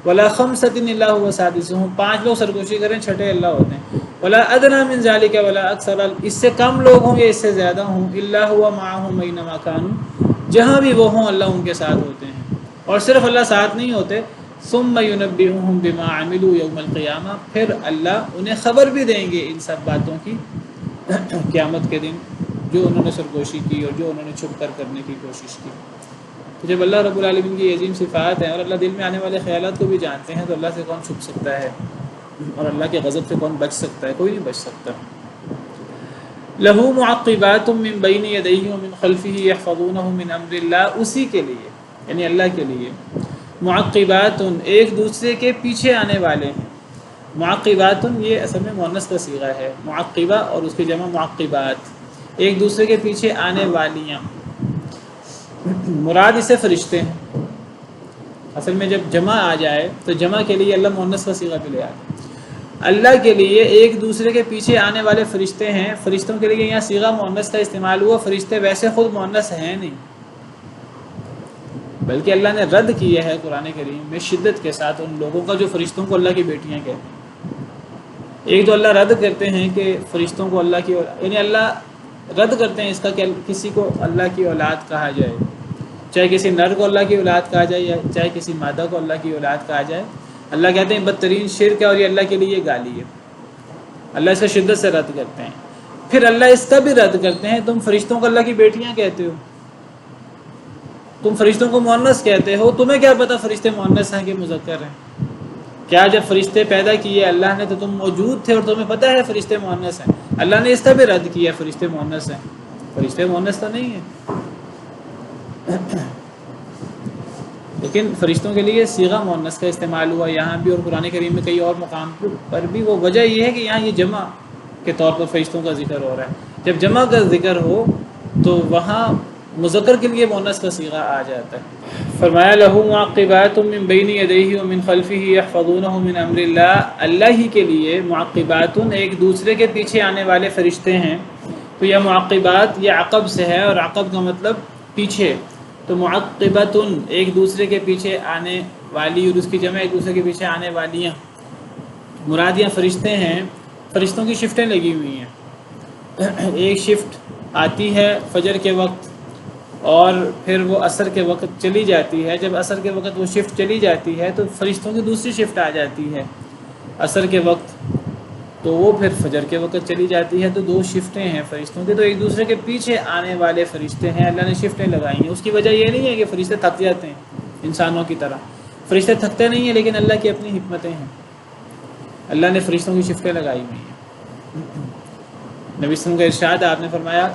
ولا خمسۃ الا هو سادسهم، 5 لوگ سرگوشی کریں چھٹے اللہ ہوتے ہیں، ولا ادنى من ذلك ولا اکثر، اس سے کم لوگ ہوں یا اس سے زیادہ ہوں، الا هو معهم اينما كانوا، جہاں بھی وہ ہوں اللہ ان کے ساتھ ہوتے ہیں۔ اور صرف اللہ ساتھ نہیں ہوتے، ثم ينبئهم بما عملوا يوم القیامہ، پھر اللہ انہیں خبر بھی دیں گے ان سب باتوں کی قیامت کے دن، جو انہوں نے سرگوشی کی اور جو انہوں نے چھپ کر کرنے کی کوشش کی۔ تو جب اللہ رب العالمین کی عظیم صفات ہیں اور اللہ دل میں آنے والے خیالات کو بھی جانتے ہیں، تو اللہ سے کون چھپ سکتا ہے، اور اللہ کے غضب سے کون بچ سکتا ہے؟ کوئی نہیں بچ سکتا۔ لَهُ مُعَقِّبَاتٌ مِّن بَيْنِ يَدَيْهِ وَمِنْ خَلْفِهِ يَحْفَظُونَهُ مِنْ أَمْرِ اللَّهِ، اسی کے لیے یعنی اللہ کے لیے معقبات، ایک دوسرے کے پیچھے آنے والے ہیں۔ معقبات یہ اصل میں مؤنث کا صیغہ ہے، معقبہ اور اس کی جمع معقبات، ایک دوسرے کے پیچھے آنے والیاں، مراد اسے فرشتے ہیں۔ اصل میں جب جمع آ جائے تو جمع کے لیے اللہ مؤنث کا صیغہ بھی لے آتا ہے۔ اللہ کے لیے ایک دوسرے کے پیچھے آنے والے فرشتے ہیں، فرشتوں کے لیے یہاں صیغہ مؤنث کا استعمال ہوا، فرشتے ویسے خود مؤنث ہیں نہیں، بلکہ اللہ نے رد کیا ہے قرآن کریم میں شدت کے ساتھ ان لوگوں کا جو فرشتوں کو اللہ کی بیٹیاں کہتے ہیں۔ ایک تو اللہ رد کرتے ہیں کہ فرشتوں کو اللہ کی یعنی اللہ رد کرتے ہیں اس کا کہ کسی کو اللہ کی اولاد کہا جائے، چاہے کسی نر کو اللہ کی اولاد کہا جائے یا چاہے کسی مادہ کو اللہ کی اولاد کہا جائے۔ اللہ کہتے ہیں بدترین شرک ہے اور یہ اللہ کے لیے گالی ہے، اللہ اس کا شدت سے رد کرتے ہیں۔ پھر اللہ اس کا بھی رد کرتے ہیں، تم فرشتوں کو اللہ کی بیٹیاں کہتے ہو، تم فرشتوں کو مؤنث کہتے ہو، تمہیں کیا پتہ فرشتے مؤنث ہیں کہ مذکر ہیں؟ کیا جب فرشتے پیدا کیے اللہ نے تو تم موجود تھے اور تمہیں پتہ ہے فرشتے مؤنث ہیں؟ اللہ نے اس کا بھی رد کیا فرشتے مؤنث ہیں، فرشتے مؤنث تو نہیں ہیں، لیکن فرشتوں کے لیے صیغہ مؤنث کا استعمال ہوا یہاں بھی اور قرآن کریم میں کئی اور مقام پر بھی۔ وہ وجہ یہ ہے کہ یہاں یہ جمع کے طور پر فرشتوں کا ذکر ہو رہا ہے۔ جب جمع کا ذکر ہو تو وہاں مذکر کے لیے مؤنث کا صیغہ آ جاتا ہے۔ فرمایا لہو معقبات من بین یدیہ ومن خلفہ یحفظونہ من امر اللہ، اللہ ہی کے لیے معقبات ایک دوسرے کے پیچھے آنے والے فرشتے ہیں۔ تو یہ معقبات یہ عقب سے ہے، اور عقب کا مطلب پیچھے، تو معقبات ایک دوسرے کے پیچھے آنے والی، اور اس کی جمع ایک دوسرے کے پیچھے آنے والیاں، مراد یہ فرشتے ہیں۔ فرشتوں کی شفٹیں لگی ہوئی ہیں، ایک شفٹ آتی ہے فجر کے وقت اور پھر وہ عصر کے وقت چلی جاتی ہے۔ جب عصر کے وقت وہ شفٹ چلی جاتی ہے تو فرشتوں کی دوسری شفٹ آ جاتی ہے عصر کے وقت، تو وہ پھر فجر کے وقت چلی جاتی ہے۔ تو دو شفٹیں ہیں فرشتوں کی، تو ایک دوسرے کے پیچھے آنے والے فرشتے ہیں، اللہ نے شفٹیں لگائی ہیں۔ اس کی وجہ یہ نہیں ہے کہ فرشتے تھک جاتے ہیں انسانوں کی طرح، فرشتے تھکتے نہیں ہیں، لیکن اللہ کی اپنی حکمتیں ہیں، اللہ نے فرشتوں کی شفٹیں لگائی ہوئی ہیں۔ نبی صلی اللہ علیہ وسلم کا ارشاد، آپ نے فرمایا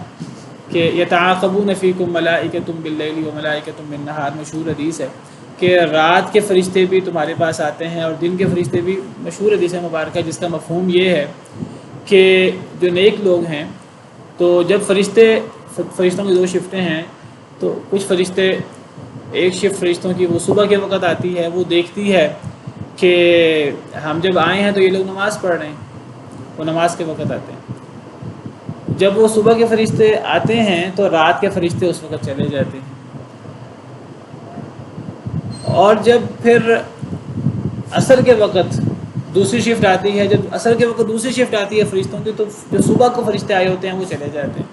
کہ یتعاقبون فیکم ملائکۃ باللیل و ملائکۃ بالنہار، مشہور حدیث ہے کہ رات کے فرشتے بھی تمہارے پاس آتے ہیں اور دن کے فرشتے بھی، مشہور حدیث مبارکہ جس کا مفہوم یہ ہے کہ جو نیک لوگ ہیں، تو جب فرشتوں کی دو شفٹیں ہیں، تو کچھ فرشتے، ایک شفٹ فرشتوں کی وہ صبح کے وقت آتی ہے، وہ دیکھتی ہے کہ ہم جب آئے ہیں تو یہ لوگ نماز پڑھ رہے ہیں، وہ نماز کے وقت آتے ہیں۔ جب وہ صبح کے فرشتے آتے ہیں تو رات کے فرشتے اس وقت چلے جاتے ہیں، اور جب پھر عصر کے وقت دوسری شفٹ آتی ہے، جب عصر کے وقت دوسری شفٹ آتی ہے فرشتوں کی، تو جو صبح کو فرشتے آئے ہوتے ہیں وہ چلے جاتے ہیں۔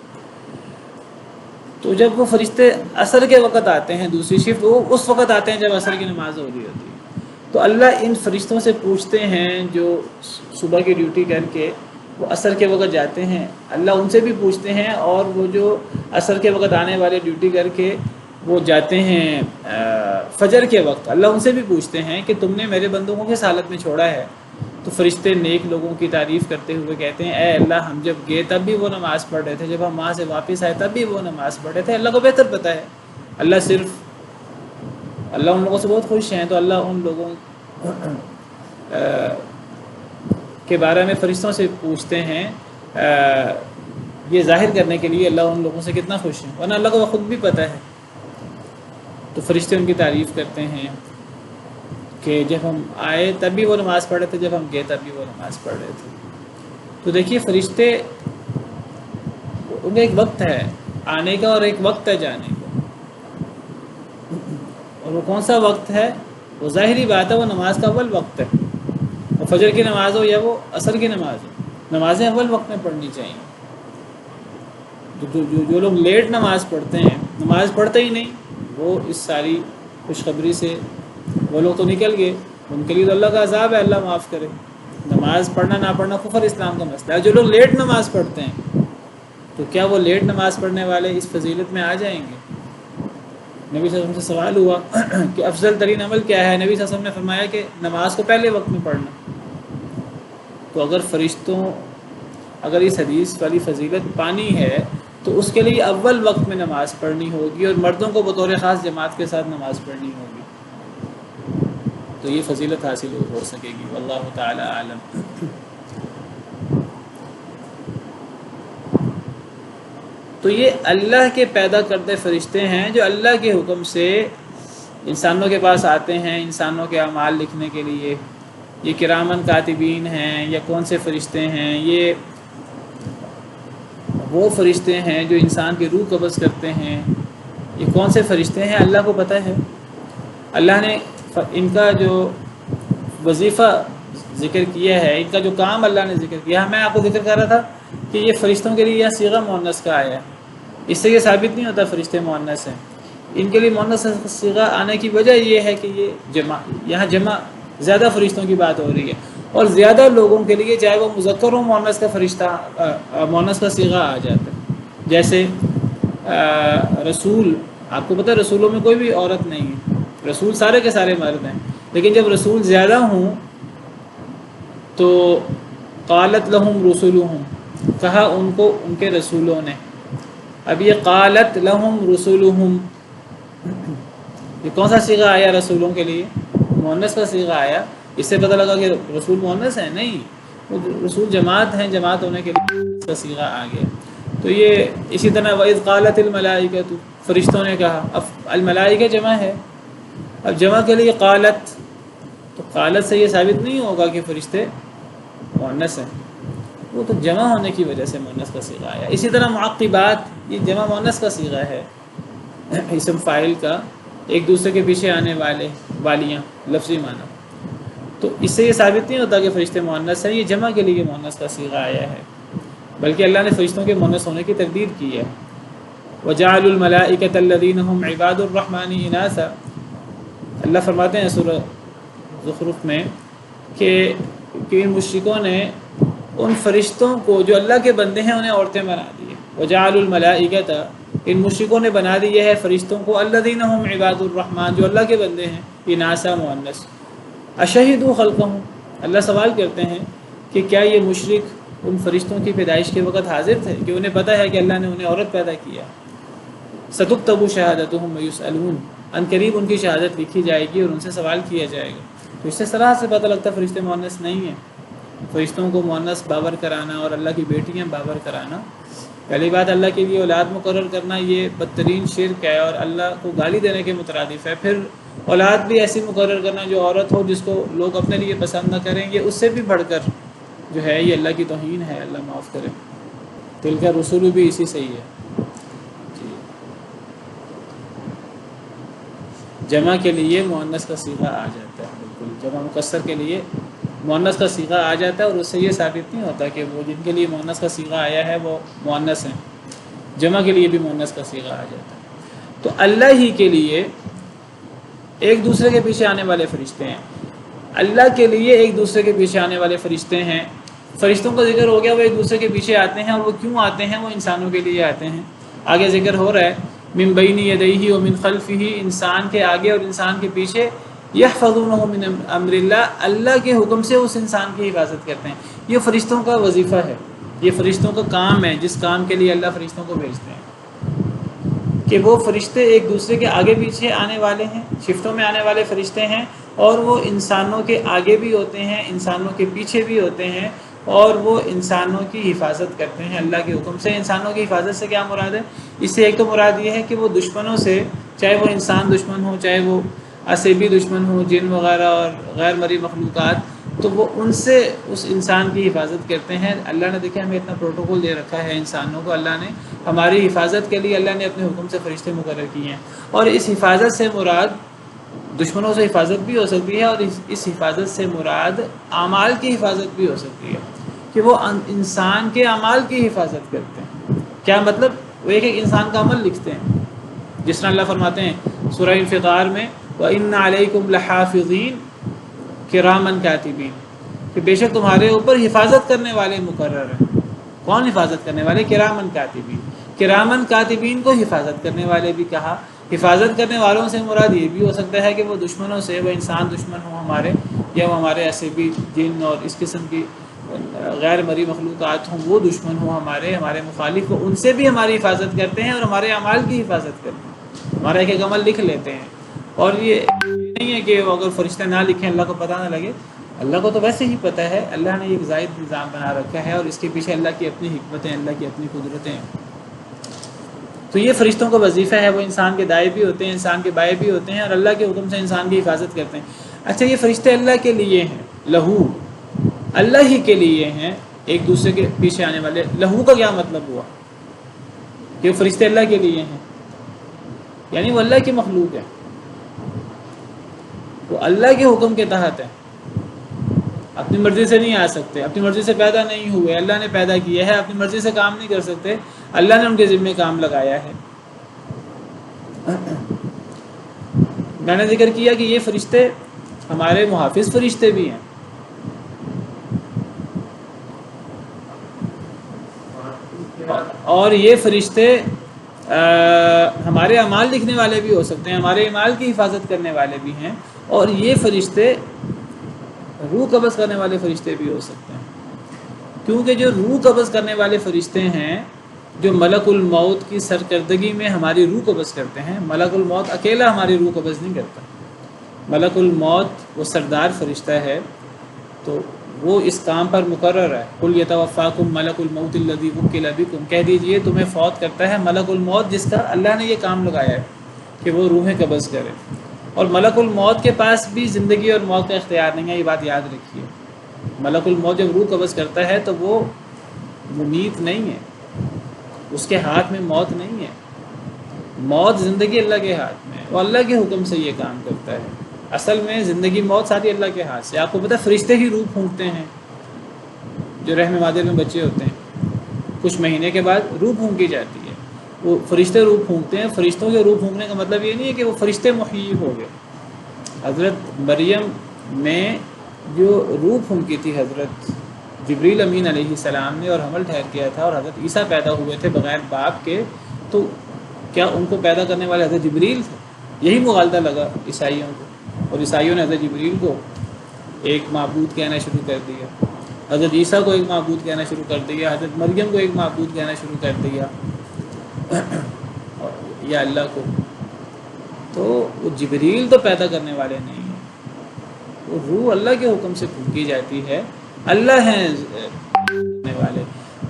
تو جب وہ فرشتے عصر کے وقت آتے ہیں دوسری شفٹ، وہ اس وقت آتے ہیں جب عصر کی نماز ہو رہی ہوتی ہے۔ تو اللہ ان فرشتوں سے پوچھتے ہیں جو صبح کی ڈیوٹی کر کے وہ عصر کے وقت جاتے ہیں، اللہ ان سے بھی پوچھتے ہیں، اور وہ جو عصر کے وقت آنے والے ڈیوٹی کر کے وہ جاتے ہیں فجر کے وقت، اللہ ان سے بھی پوچھتے ہیں کہ تم نے میرے بندوں کو کس حالت میں چھوڑا ہے۔ تو فرشتے نیک لوگوں کی تعریف کرتے ہوئے کہتے ہیں اے اللہ، ہم جب گئے تب بھی وہ نماز پڑھ رہے تھے، جب ہم وہاں سے واپس آئے تب بھی وہ نماز پڑھ رہے تھے، اللہ کو بہتر پتہ ہے۔ اللہ ان لوگوں سے بہت خوش ہیں، تو اللہ ان لوگوں کے بارے میں فرشتوں سے پوچھتے ہیں، یہ ظاہر کرنے کے لیے اللہ ان لوگوں سے کتنا خوش ہے، ورنہ اللہ کو خود بھی پتہ ہے۔ تو فرشتے ان کی تعریف کرتے ہیں کہ جب ہم آئے تب بھی وہ نماز پڑھ رہے تھے، جب ہم گئے تب بھی وہ نماز پڑھ رہے تھے۔ تو دیکھیے فرشتے، ان کا ایک وقت ہے آنے کا اور ایک وقت ہے جانے کا، اور وہ کون سا وقت ہے؟ وہ ظاہری بات ہے، وہ نماز کا اول وقت ہے، وہ فجر کی نماز ہو یا وہ عصر کی نماز ہو، نمازیں اول وقت میں پڑھنی چاہیے۔ جو لوگ لیٹ نماز پڑھتے ہیں، نماز پڑھتے ہی نہیں، وہ اس ساری خوشخبری سے وہ لوگ تو نکل گئے، ان کے لیے تو اللہ کا عذاب ہے، اللہ معاف کرے۔ نماز پڑھنا نہ پڑھنا کفر اسلام کا مسئلہ ہے۔ جو لوگ لیٹ نماز پڑھتے ہیں، تو کیا وہ لیٹ نماز پڑھنے والے اس فضیلت میں آ جائیں گے؟ نبی صلی اللہ علیہ وسلم سے سوال ہوا کہ افضل ترین عمل کیا ہے؟ نبی صلی اللہ علیہ وسلم نے فرمایا کہ نماز کو پہلے وقت میں پڑھنا۔ تو اگر اس حدیث والی فضیلت پانی ہے تو اس کے لیے اول وقت میں نماز پڑھنی ہوگی، اور مردوں کو بطور خاص جماعت کے ساتھ نماز پڑھنی ہوگی، تو یہ فضیلت حاصل ہو سکے گی۔ واللہ تعالی عالم۔ تو یہ اللہ کے پیدا کردہ فرشتے ہیں جو اللہ کے حکم سے انسانوں کے پاس آتے ہیں انسانوں کے اعمال لکھنے کے لیے۔ یہ کرامن کاتبین ہیں یا کون سے فرشتے ہیں؟ یہ وہ فرشتے ہیں جو انسان کی روح قبض کرتے ہیں۔ یہ کون سے فرشتے ہیں اللہ کو پتہ ہے۔ اللہ نے ان کا جو وظیفہ ذکر کیا ہے، ان کا جو کام اللہ نے ذکر کیا ہے، میں آپ کو ذکر کر رہا تھا کہ یہ فرشتوں کے لیے یہ صیغہ مؤنث کا آیا ہے، اس سے یہ ثابت نہیں ہوتا فرشتے مؤنث ہیں۔ ان کے لیے مؤنث صیغہ آنے کی وجہ یہ ہے کہ یہ یہاں جمع زیادہ فرشتوں کی بات ہو رہی ہے، اور زیادہ لوگوں کے لیے چاہے وہ مذکر ہو مؤنث کا فرشتہ مؤنث کا صیغہ آ جاتا ہے۔ جیسے رسول، آپ کو پتہ ہے رسولوں میں کوئی بھی عورت نہیں ہے، رسول سارے کے سارے مرد ہیں، لیکن جب رسول زیادہ ہوں تو قالت لہم رسولہم، کہا ان کو ان کے رسولوں نے۔ اب یہ قالت لہم رسولہم، یہ کون سا صیغہ آیا رسولوں کے لیے؟ مؤنث کا صیغہ آیا۔ اس سے پتہ لگا کہ رسول مؤنث ہے؟ نہیں، وہ رسول جماعت ہیں، جماعت ہونے کے لیے اس کا صیغہ آ گیا۔ تو یہ اسی طرح وَإِذْ قَالَتِ الْمَلَائِكَةُ فرشتوں نے کہا. اب الملائکہ جمع ہے، اب جمع کے لیے قالت، تو قالت سے یہ ثابت نہیں ہوگا کہ فرشتے مؤنث ہیں، وہ تو جمع ہونے کی وجہ سے مؤنث کا صیغہ آیا. اسی طرح معقبات، یہ جمع مؤنث کا صیغہ ہے، اسم فاعل کا، ایک دوسرے کے پیچھے آنے والیاں لفظی معنی. تو اس سے یہ ثابت نہیں ہوتا کہ فرشتے مؤنث ہیں، یہ جمع کے لیے مؤنث کا صیغہ آیا ہے، بلکہ اللہ نے فرشتوں کے مؤنث ہونے کی تقدیر کی ہے. وَجَعَلُوا الْمَلَائِكَةَ الَّذِينَ هُمْ عِبَادُ الرَّحْمَنِ إِنَاثًا، اللہ فرماتے ہیں سورہ زخرف میں کہ ان مشرکوں نے ان فرشتوں کو جو اللہ کے بندے ہیں انہیں عورتیں بنا دیے. وَجَعَلُوا الْمَلَائِكَةَ، ان مشرکوں نے بنا دیے ہے فرشتوں کو الَّذِينَ هُمْ عِبَادُ الرَّحْمَنِ، جو اللہ کے بندے ہیں، إِنَاثًا مؤنث. اشہدوا خلقہم، اللہ سوال کرتے ہیں کہ کیا یہ مشرک ان فرشتوں کی پیدائش کے وقت حاضر تھے کہ انہیں پتہ ہے کہ اللہ نے انہیں عورت پیدا کیا. ستکتب شہادتہم ویسألون، ان قریب ان کی شہادت لکھی جائے گی اور ان سے سوال کیا جائے گا. تو اس سے صراحت سے پتہ لگتا ہے فرشتے مؤنث نہیں ہیں. فرشتوں کو مؤنث بابر کرانا اور اللہ کی بیٹیاں بابر کرانا، پہلی بات اللہ کے لیے اولاد مقرر کرنا یہ بدترین شرک ہے اور اللہ کو گالی دینے کے مترادف ہے. پھر اولاد بھی ایسی مقرر کرنا جو عورت ہو جس کو لوگ اپنے لیے پسند نہ کریں گے، اس سے بھی بڑھ کر جو ہے یہ اللہ کی توہین ہے، اللہ معاف کرے. تلک رسول بھی اسی سے ہی ہے. جی، جمع کے لیے مؤنث کا صیغہ آ جاتا ہے، بالکل جمع مکسر کے لیے مؤنث کا صیغہ آ جاتا ہے، اور اس سے یہ ثابت نہیں ہوتا کہ وہ جن کے لیے مؤنث کا صیغہ آیا ہے وہ مؤنث ہیں. جمع کے لیے بھی مؤنث کا صیغہ آ جاتا ہے. تو اللہ ہی کے لیے ایک دوسرے کے پیچھے آنے والے فرشتے ہیں، اللہ کے لیے ایک دوسرے کے پیچھے آنے والے فرشتے ہیں. فرشتوں کا ذکر ہو گیا، وہ ایک دوسرے کے پیچھے آتے ہیں، اور وہ کیوں آتے ہیں؟ وہ انسانوں کے لیے آتے ہیں. آگے ذکر ہو رہا ہے من بین یدیہ و من خلفہ، انسان کے آگے اور انسان کے پیچھے، یحفظونہ من امر اللہ، اللہ کے حکم سے اس انسان کی حفاظت کرتے ہیں. یہ فرشتوں کا وظیفہ ہے، یہ فرشتوں کا کام ہے، جس کام کے لیے اللہ فرشتوں کو بھیجتے ہیں، کہ وہ فرشتے ایک دوسرے کے آگے پیچھے آنے والے ہیں، شفتوں میں آنے والے فرشتے ہیں، اور وہ انسانوں کے آگے بھی ہوتے ہیں، انسانوں کے پیچھے بھی ہوتے ہیں، اور وہ انسانوں کی حفاظت کرتے ہیں اللہ کے حکم سے. انسانوں کی حفاظت سے کیا مراد ہے؟ اس سے ایک تو مراد یہ ہے کہ وہ دشمنوں سے، چاہے وہ انسان دشمن ہو، چاہے وہ عصبی دشمن ہو، جن وغیرہ اور غیر مرئی مخلوقات، تو وہ ان سے اس انسان کی حفاظت کرتے ہیں. اللہ نے دیکھیں ہمیں اتنا پروٹوکول دے رکھا ہے انسانوں کو، اللہ نے ہماری حفاظت کے لیے اللہ نے اپنے حکم سے فرشتے مقرر کیے ہیں. اور اس حفاظت سے مراد دشمنوں سے حفاظت بھی ہو سکتی ہے، اور اس حفاظت سے مراد اعمال کی حفاظت بھی ہو سکتی ہے، کہ وہ انسان کے اعمال کی حفاظت کرتے ہیں. کیا مطلب؟ وہ ایک ایک انسان کا عمل لکھتے ہیں، جس طرح اللہ فرماتے ہیں سورہ انفطار میں وَإِنَّ عَلَيْكُمْ لَحَافِظِينَ کِرَامًا کاتبین، کہ بے شک تمہارے اوپر حفاظت کرنے والے مقرر ہیں. کون حفاظت کرنے والے؟ کرامن کاتبین. کرامن کاتبین کو حفاظت کرنے والے بھی کہا. حفاظت کرنے والوں سے مراد یہ بھی ہو سکتا ہے کہ وہ دشمنوں سے، وہ انسان دشمن ہوں ہمارے، یا وہ ہمارے ایسے بھی جن اور اس قسم کی غیر مری مخلوقات ہوں، وہ دشمن ہوں ہمارے مخالف ہوں، ان سے بھی ہماری حفاظت کرتے ہیں اور ہمارے اعمال کی حفاظت کرتے ہیں. ہمارا ایک ایک عمل لکھ لیتے ہیں. اور یہ نہیں ہے کہ اگر فرشتے نہ لکھیں اللہ کو پتہ نہ لگے، اللہ کو تو ویسے ہی پتہ ہے. اللہ نے ایک زائد نظام بنا رکھا ہے، اور اس کے پیچھے اللہ کی اپنی حکمتیں، اللہ کی اپنی قدرتیں ہیں. تو یہ فرشتوں کا وظیفہ ہے، وہ انسان کے دائیں بھی ہوتے ہیں، انسان کے بائیں بھی ہوتے ہیں، اور اللہ کے حکم سے انسان کی حفاظت کرتے ہیں. اچھا، یہ فرشتے اللہ کے لیے ہیں، لہو، اللہ ہی کے لیے ہیں، ایک دوسرے کے پیچھے آنے والے. لہو کا کیا مطلب ہوا؟ کہ وہ فرشتے اللہ کے لیے ہیں، یعنی وہ اللہ کی مخلوق ہے، وہ اللہ کے حکم کے تحت ہے، اپنی مرضی سے نہیں آ سکتے، اپنی مرضی سے پیدا نہیں ہوئے، اللہ نے پیدا کیا ہے، اپنی مرضی سے کام نہیں کر سکتے، اللہ نے ان کے ذمہ کام لگایا ہے. میں نے ذکر کیا کہ یہ فرشتے ہمارے محافظ فرشتے بھی ہیں. اور یہ فرشتے ہمارے اعمال لکھنے والے بھی ہو سکتے ہیں، ہمارے اعمال کی حفاظت کرنے والے بھی ہیں، اور یہ فرشتے روح قبض کرنے والے فرشتے بھی ہو سکتے ہیں. کیونکہ جو روح قبض کرنے والے فرشتے ہیں، جو ملک الموت کی سرکردگی میں ہماری روح قبض کرتے ہیں، ملک الموت اکیلا ہماری روح قبض نہیں کرتا. ملک الموت وہ سردار فرشتہ ہے، تو وہ اس کام پر مقرر ہے. قل یتوفاکم ملک الموت الذی وکل بکم، کہہ دیجئے تمہیں فوت کرتا ہے ملک الموت جس کا اللہ نے یہ کام لگایا ہے کہ وہ روحیں قبض کرے. اور ملک الموت کے پاس بھی زندگی اور موت کا اختیار نہیں ہے، یہ بات یاد رکھیے. ملک الموت جب روح قبض کرتا ہے تو وہ ممیت نہیں ہے، اس کے ہاتھ میں موت نہیں ہے. موت زندگی اللہ کے ہاتھ میں ہے، وہ اللہ کے حکم سے یہ کام کرتا ہے. اصل میں زندگی موت ساری اللہ کے ہاتھ سے. آپ کو پتہ ہے فرشتے ہی روح پھونکتے ہیں، جو رحم مادر میں بچے ہوتے ہیں کچھ مہینے کے بعد روح پھونکی جاتی ہے، وہ فرشتے روح پھونکتے ہیں. فرشتوں کے روح پھونکنے کا مطلب یہ نہیں ہے کہ وہ فرشتے محیی ہو گئے. حضرت مریم میں جو روح پھونکی تھی حضرت جبریل امین علیہ السلام نے، اور حمل ٹھہر کیا تھا، اور حضرت عیسیٰ پیدا ہوئے تھے بغیر باپ کے، تو کیا ان کو پیدا کرنے والے حضرت جبریل تھے؟ یہی مغالطہ لگا عیسائیوں کو، اور عیسائیوں نے حضرت جبریل کو ایک معبود کہنا شروع کر دیا، حضرت عیسیٰ کو ایک معبود کہنا شروع کر دیا، حضرت مریم کو ایک معبود کہنا شروع کر دیا یا اللہ کو. تو وہ جبریل تو پیدا کرنے والے نہیں ہیں، وہ روح اللہ کے حکم سے پھونکی جاتی ہے. اللہ ہیں کرنے والے،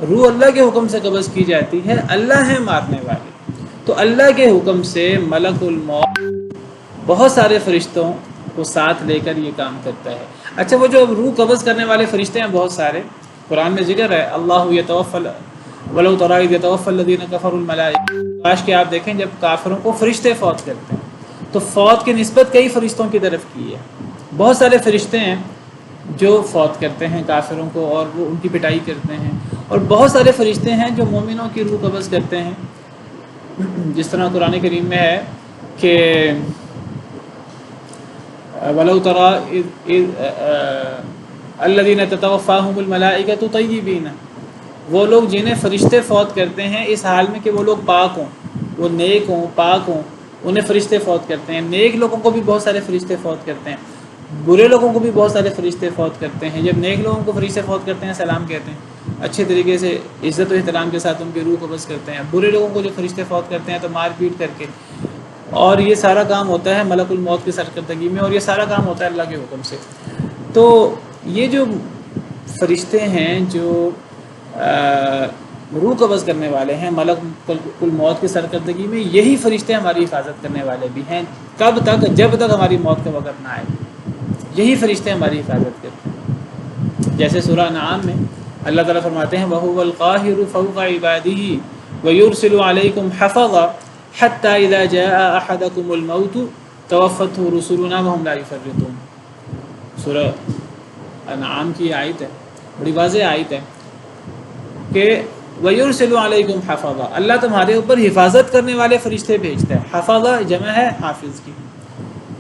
روح اللہ کے حکم سے قبض کی جاتی ہے، اللہ ہیں مارنے والے. تو اللہ کے حکم سے ملک الموت بہت سارے فرشتوں کو ساتھ لے کر یہ کام کرتا ہے. اچھا، وہ جو روح قبض کرنے والے فرشتے ہیں بہت سارے، قرآن میں ذکر ہے اللہ یتوفی ولو تری اذ یتوفی الذین کفروا الملائکہ. کاش کہ آپ دیکھیں جب کافروں کو فرشتے فوت کرتے ہیں تو فوت کی نسبت کئی فرشتوں کی طرف کی ہے. بہت سارے فرشتے ہیں جو فوت کرتے ہیں کافروں کو اور وہ ان کی پٹائی کرتے ہیں، اور بہت سارے فرشتے ہیں جو مومنوں کی روح قبض کرتے ہیں. جس طرح قرآن کریم میں ہے کہ وَلَوْ تَرَىٰ الَّذِينَ تَتَوَفَّاهُمُ الْمَلَائِكَةُ طَيِّبِينَ، وہ لوگ جنہیں فرشتے فوت کرتے ہیں اس حال میں کہ وہ لوگ پاک ہوں، وہ نیک ہوں، پاک ہوں، انہیں فرشتے فوت کرتے ہیں. نیک لوگوں کو بھی بہت سارے فرشتے فوت کرتے ہیں، برے لوگوں کو بھی بہت سارے فرشتے فوت کرتے ہیں. جب نیک لوگوں کو فرشتے فوت کرتے ہیں سلام کہتے ہیں، اچھے طریقے سے عزت و احترام کے ساتھ ان کی روح قبض کرتے ہیں. برے لوگوں کو جو فرشتے فوت کرتے ہیں تو مار پیٹ کر کے. اور یہ سارا کام ہوتا ہے ملک الموت کی سرکردگی میں، اور یہ سارا کام ہوتا ہے اللہ کے حکم سے. تو یہ جو فرشتے ہیں جو روح قبض کرنے والے ہیں ملک الموت کی سرکردگی میں، یہی فرشتے ہماری حفاظت کرنے والے بھی ہیں. کب تک؟ جب تک ہماری موت کا وقت نہ آئے، یہی فرشتے ہماری حفاظت کرتے ہیں. جیسے سورہ انعام میں اللہ تعالیٰ فرماتے ہیں وَهُوَ الْقَاهِرُ فَوْقَ عِبَادِهِ وَيُرْسِلُ عَلَيْكُمْ حَفَظًا حَتَّى إِذَا جَاءَ أَحَدَكُمُ الْمَوْتُ تَوَفَّتْهُ رُسُلُنَا وَهُمْ لَا يُفَرِّطُونَ. سورہ انعام کی آیت ہے، بڑی واضح آیت ہے کہ وَيُرْسِلُ عَلَيْكُمْ حَفَظًا، اللہ تمہارے اوپر حفاظت کرنے والے فرشتے بھیجتا ہے. حفظہ جمع ہے حافظ کی،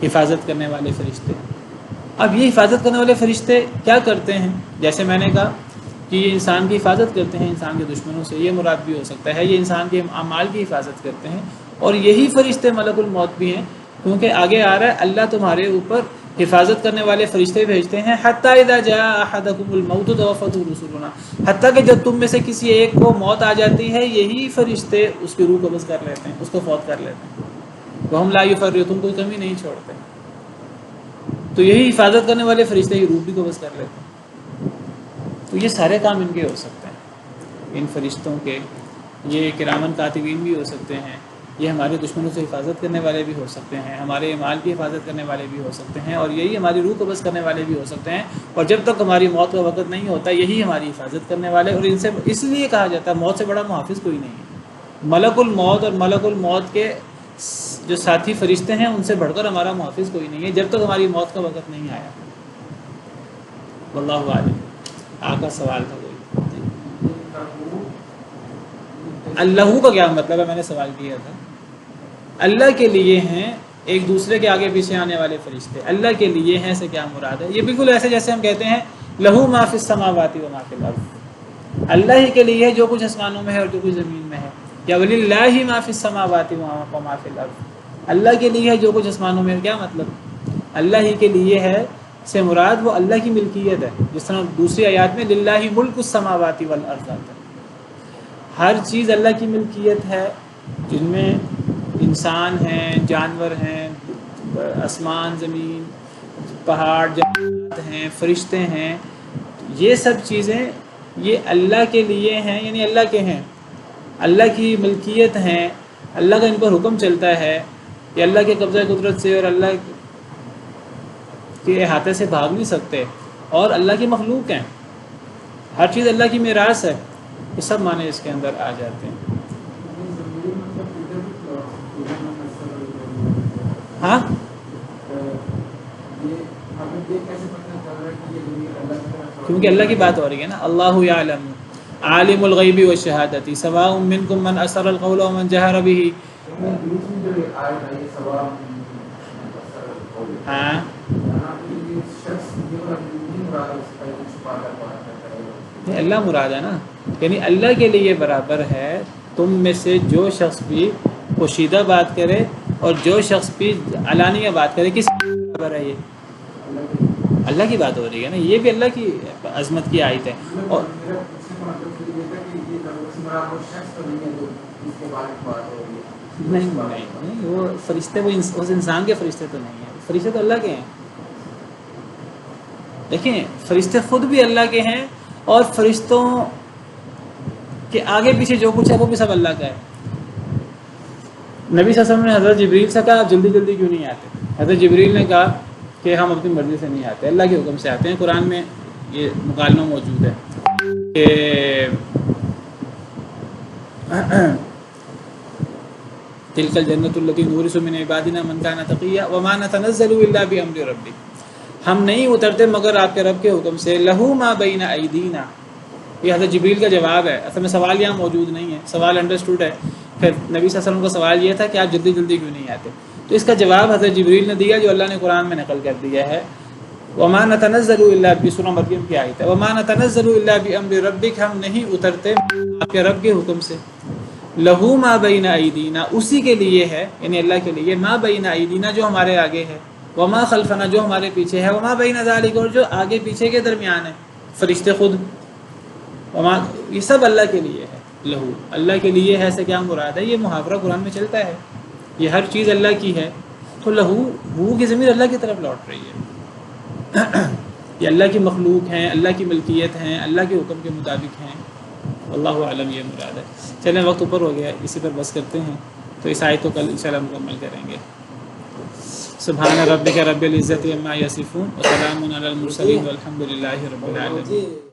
حفاظت کرنے والے فرشتے. اب یہ حفاظت کرنے والے فرشتے کیا کرتے ہیں؟ جیسے میں نے کہا کہ یہ انسان کی حفاظت کرتے ہیں انسان کے دشمنوں سے، یہ مراد بھی ہو سکتا ہے. یہ انسان کے اعمال کی حفاظت کرتے ہیں، اور یہی فرشتے ملک الموت بھی ہیں، کیونکہ آگے آ رہا ہے اللہ تمہارے اوپر حفاظت کرنے والے فرشتے بھیجتے ہیں. حتیٰ اذا جاء احدکم الموت توفته رسلنا، حتیٰ کہ جب تم میں سے کسی ایک کو موت آ جاتی ہے یہی فرشتے اس کی روح قبض کر لیتے ہیں، اس کو فوت کر لیتے ہیں. وہم لا یفرطون، کوئی کمی نہیں چھوڑتے. تو یہی حفاظت کرنے والے فرشتے ہی روح بھی قبض کر لیتے ہیں. تو یہ سارے کام ان کے ہو سکتے ہیں، ان فرشتوں کے. یہ کرامن کاتبین بھی ہو سکتے ہیں، یہ ہمارے دشمنوں سے حفاظت کرنے والے بھی ہو سکتے ہیں، ہمارے اعمال کی حفاظت کرنے والے بھی ہو سکتے ہیں، اور یہی ہماری روح قبض کرنے والے بھی ہو سکتے ہیں. اور جب تک ہماری موت کا وقت نہیں ہوتا یہی ہماری حفاظت کرنے والے. اور ان سے اس لیے کہا جاتا ہے موت سے بڑا محافظ کوئی نہیں ہے. ملک الموت اور ملک الموت کے جو ساتھی فرشتے ہیں ان سے بڑھ کر ہمارا محافظ کوئی نہیں ہے جب تک ہماری موت کا وقت نہیں آیا. واللہ عالم. آپ کا سوال تھا کوئی؟ اللہ کا کیا مطلب ہے؟ میں نے سوال کیا تھا. اللہ کے لیے ہیں، ایک دوسرے کے آگے پیچھے آنے والے فرشتے اللہ کے لیے ہیں سے کیا مراد ہے؟ یہ بالکل ایسے جیسے ہم کہتے ہیں لہو ما فی السماوات و ما فی الارض، اللہ ہی کے لیے جو کچھ آسمانوں میں ہے اور جو کچھ زمین میں ہے. یا وللہ ما فی السماوات و ما فی الارض، اللہ کے لیے ہے جو کچھ آسمانوں میں ہے. کیا مطلب؟ اللہ ہی کے لیے ہے سے مراد وہ اللہ کی ملکیت ہے. جس طرح دوسری آیات میں للہ ملک السماوات والارض آتا ہے. ہر چیز اللہ کی ملکیت ہے، جن میں انسان ہیں، جانور ہیں، آسمان، زمین، پہاڑ، جنگلات ہیں، فرشتے ہیں. یہ سب چیزیں یہ اللہ کے لیے ہیں، یعنی اللہ کے ہیں، اللہ کی ملکیت ہیں، اللہ کا ان پر حکم چلتا ہے، یہ اللہ کے قبضہ قدرت سے اور اللہ کے احاطے سے بھاگ نہیں سکتے، اور اللہ کی مخلوق ہیں، ہر چیز اللہ کی میراث ہے، یہ سب معنی اس کے اندر آ جاتے ہیں۔ ہاں کیونکہ اللہ کی بات ہو رہی ہے نا، اللہ یعلم عالم الغیب والشہادۃ سواء منکم من اسر القول ومن جہر به۔ ہاں اللہ مراد ہے نا، یعنی اللہ کے لیے برابر ہے تم میں سے جو شخص بھی پوشیدہ بات کرے اور جو شخص بھی علانیہ بات کرے، کس برابر ہے؟ یہ اللہ کی بات ہو رہی ہے نا، یہ بھی اللہ کی عظمت کی آیت ہے۔ اور نہیں وہ فرشتے وہ اس انسان کے فرشتے تو نہیں ہیں، فرشتے تو اللہ کے ہیں۔ دیکھیں فرشتے خود بھی اللہ کے ہیں، اور فرشتوں کے آگے پیچھے جو کچھ ہے وہ بھی سب اللہ کا ہے۔ نبی صلی اللہ علیہ وسلم نے حضرت جبریل سے کہا آپ جلدی جلدی کیوں نہیں آتے؟ حضرت جبریل نے کہا کہ ہم اپنی مرضی سے نہیں آتے، اللہ کے حکم سے آتے ہیں۔ قرآن میں یہ مکالمہ موجود ہے کہ تلک الجنۃ التی نورث من عبادنا من کان تقیا وما نتنزل الا بامر ربک، ہم نہیں اترتے مگر آپ کے رب کے حکم سے، لہو ما بین ایدینا، یہ حضرت جبریل کا جواب ہے۔ اصل میں سوال یہاں موجود نہیں ہے، سوال انڈرسٹوڈ ہے۔ پھر نبی صلی اللہ علیہ وسلم کا سوال یہ تھا کہ آپ جلدی جلدی کیوں نہیں آتے، تو اس کا جواب حضرت جبریل نے دیا جو اللہ نے قرآن میں نقل کر دیا ہے۔ وما نتنزل الا بسورہ مریم کی آیت ہے، وما نتنزل الا بامر ربک، ہم نہیں اترتے آپ کے رب کے حکم سے، لہو ما بین ایدینا، اسی کے لیے ہے، یعنی اللہ کے لیے، ما بین ایدینا جو ہمارے آگے ہے، وما خلفنا جو ہمارے پیچھے ہے، وما بین ذالک اور جو آگے پیچھے کے درمیان ہے، فرشتے خود، وما یہ سب اللہ کے لیے ہے۔ لہو اللہ کے لیے ہے سے کیا مراد ہے؟ یہ محاورہ قرآن میں چلتا ہے، یہ ہر چیز اللہ کی ہے، تو لہو وہ کی ضمیر اللہ کی طرف لوٹ رہی ہے۔ یہ اللہ کی مخلوق ہیں، اللہ کی ملکیت ہیں، اللہ کے حکم کے مطابق ہیں، اللہ عالم یہ مراد ہے۔ چلیں وقت اوپر ہو گیا، اسی پر بس کرتے ہیں، تو اس آیت کو کل انشاءاللہ مکمل کریں گے۔ سبحان ربک رب العزت عما یصفون وسلام علی المرسلین والحمد للہ رب العالمین۔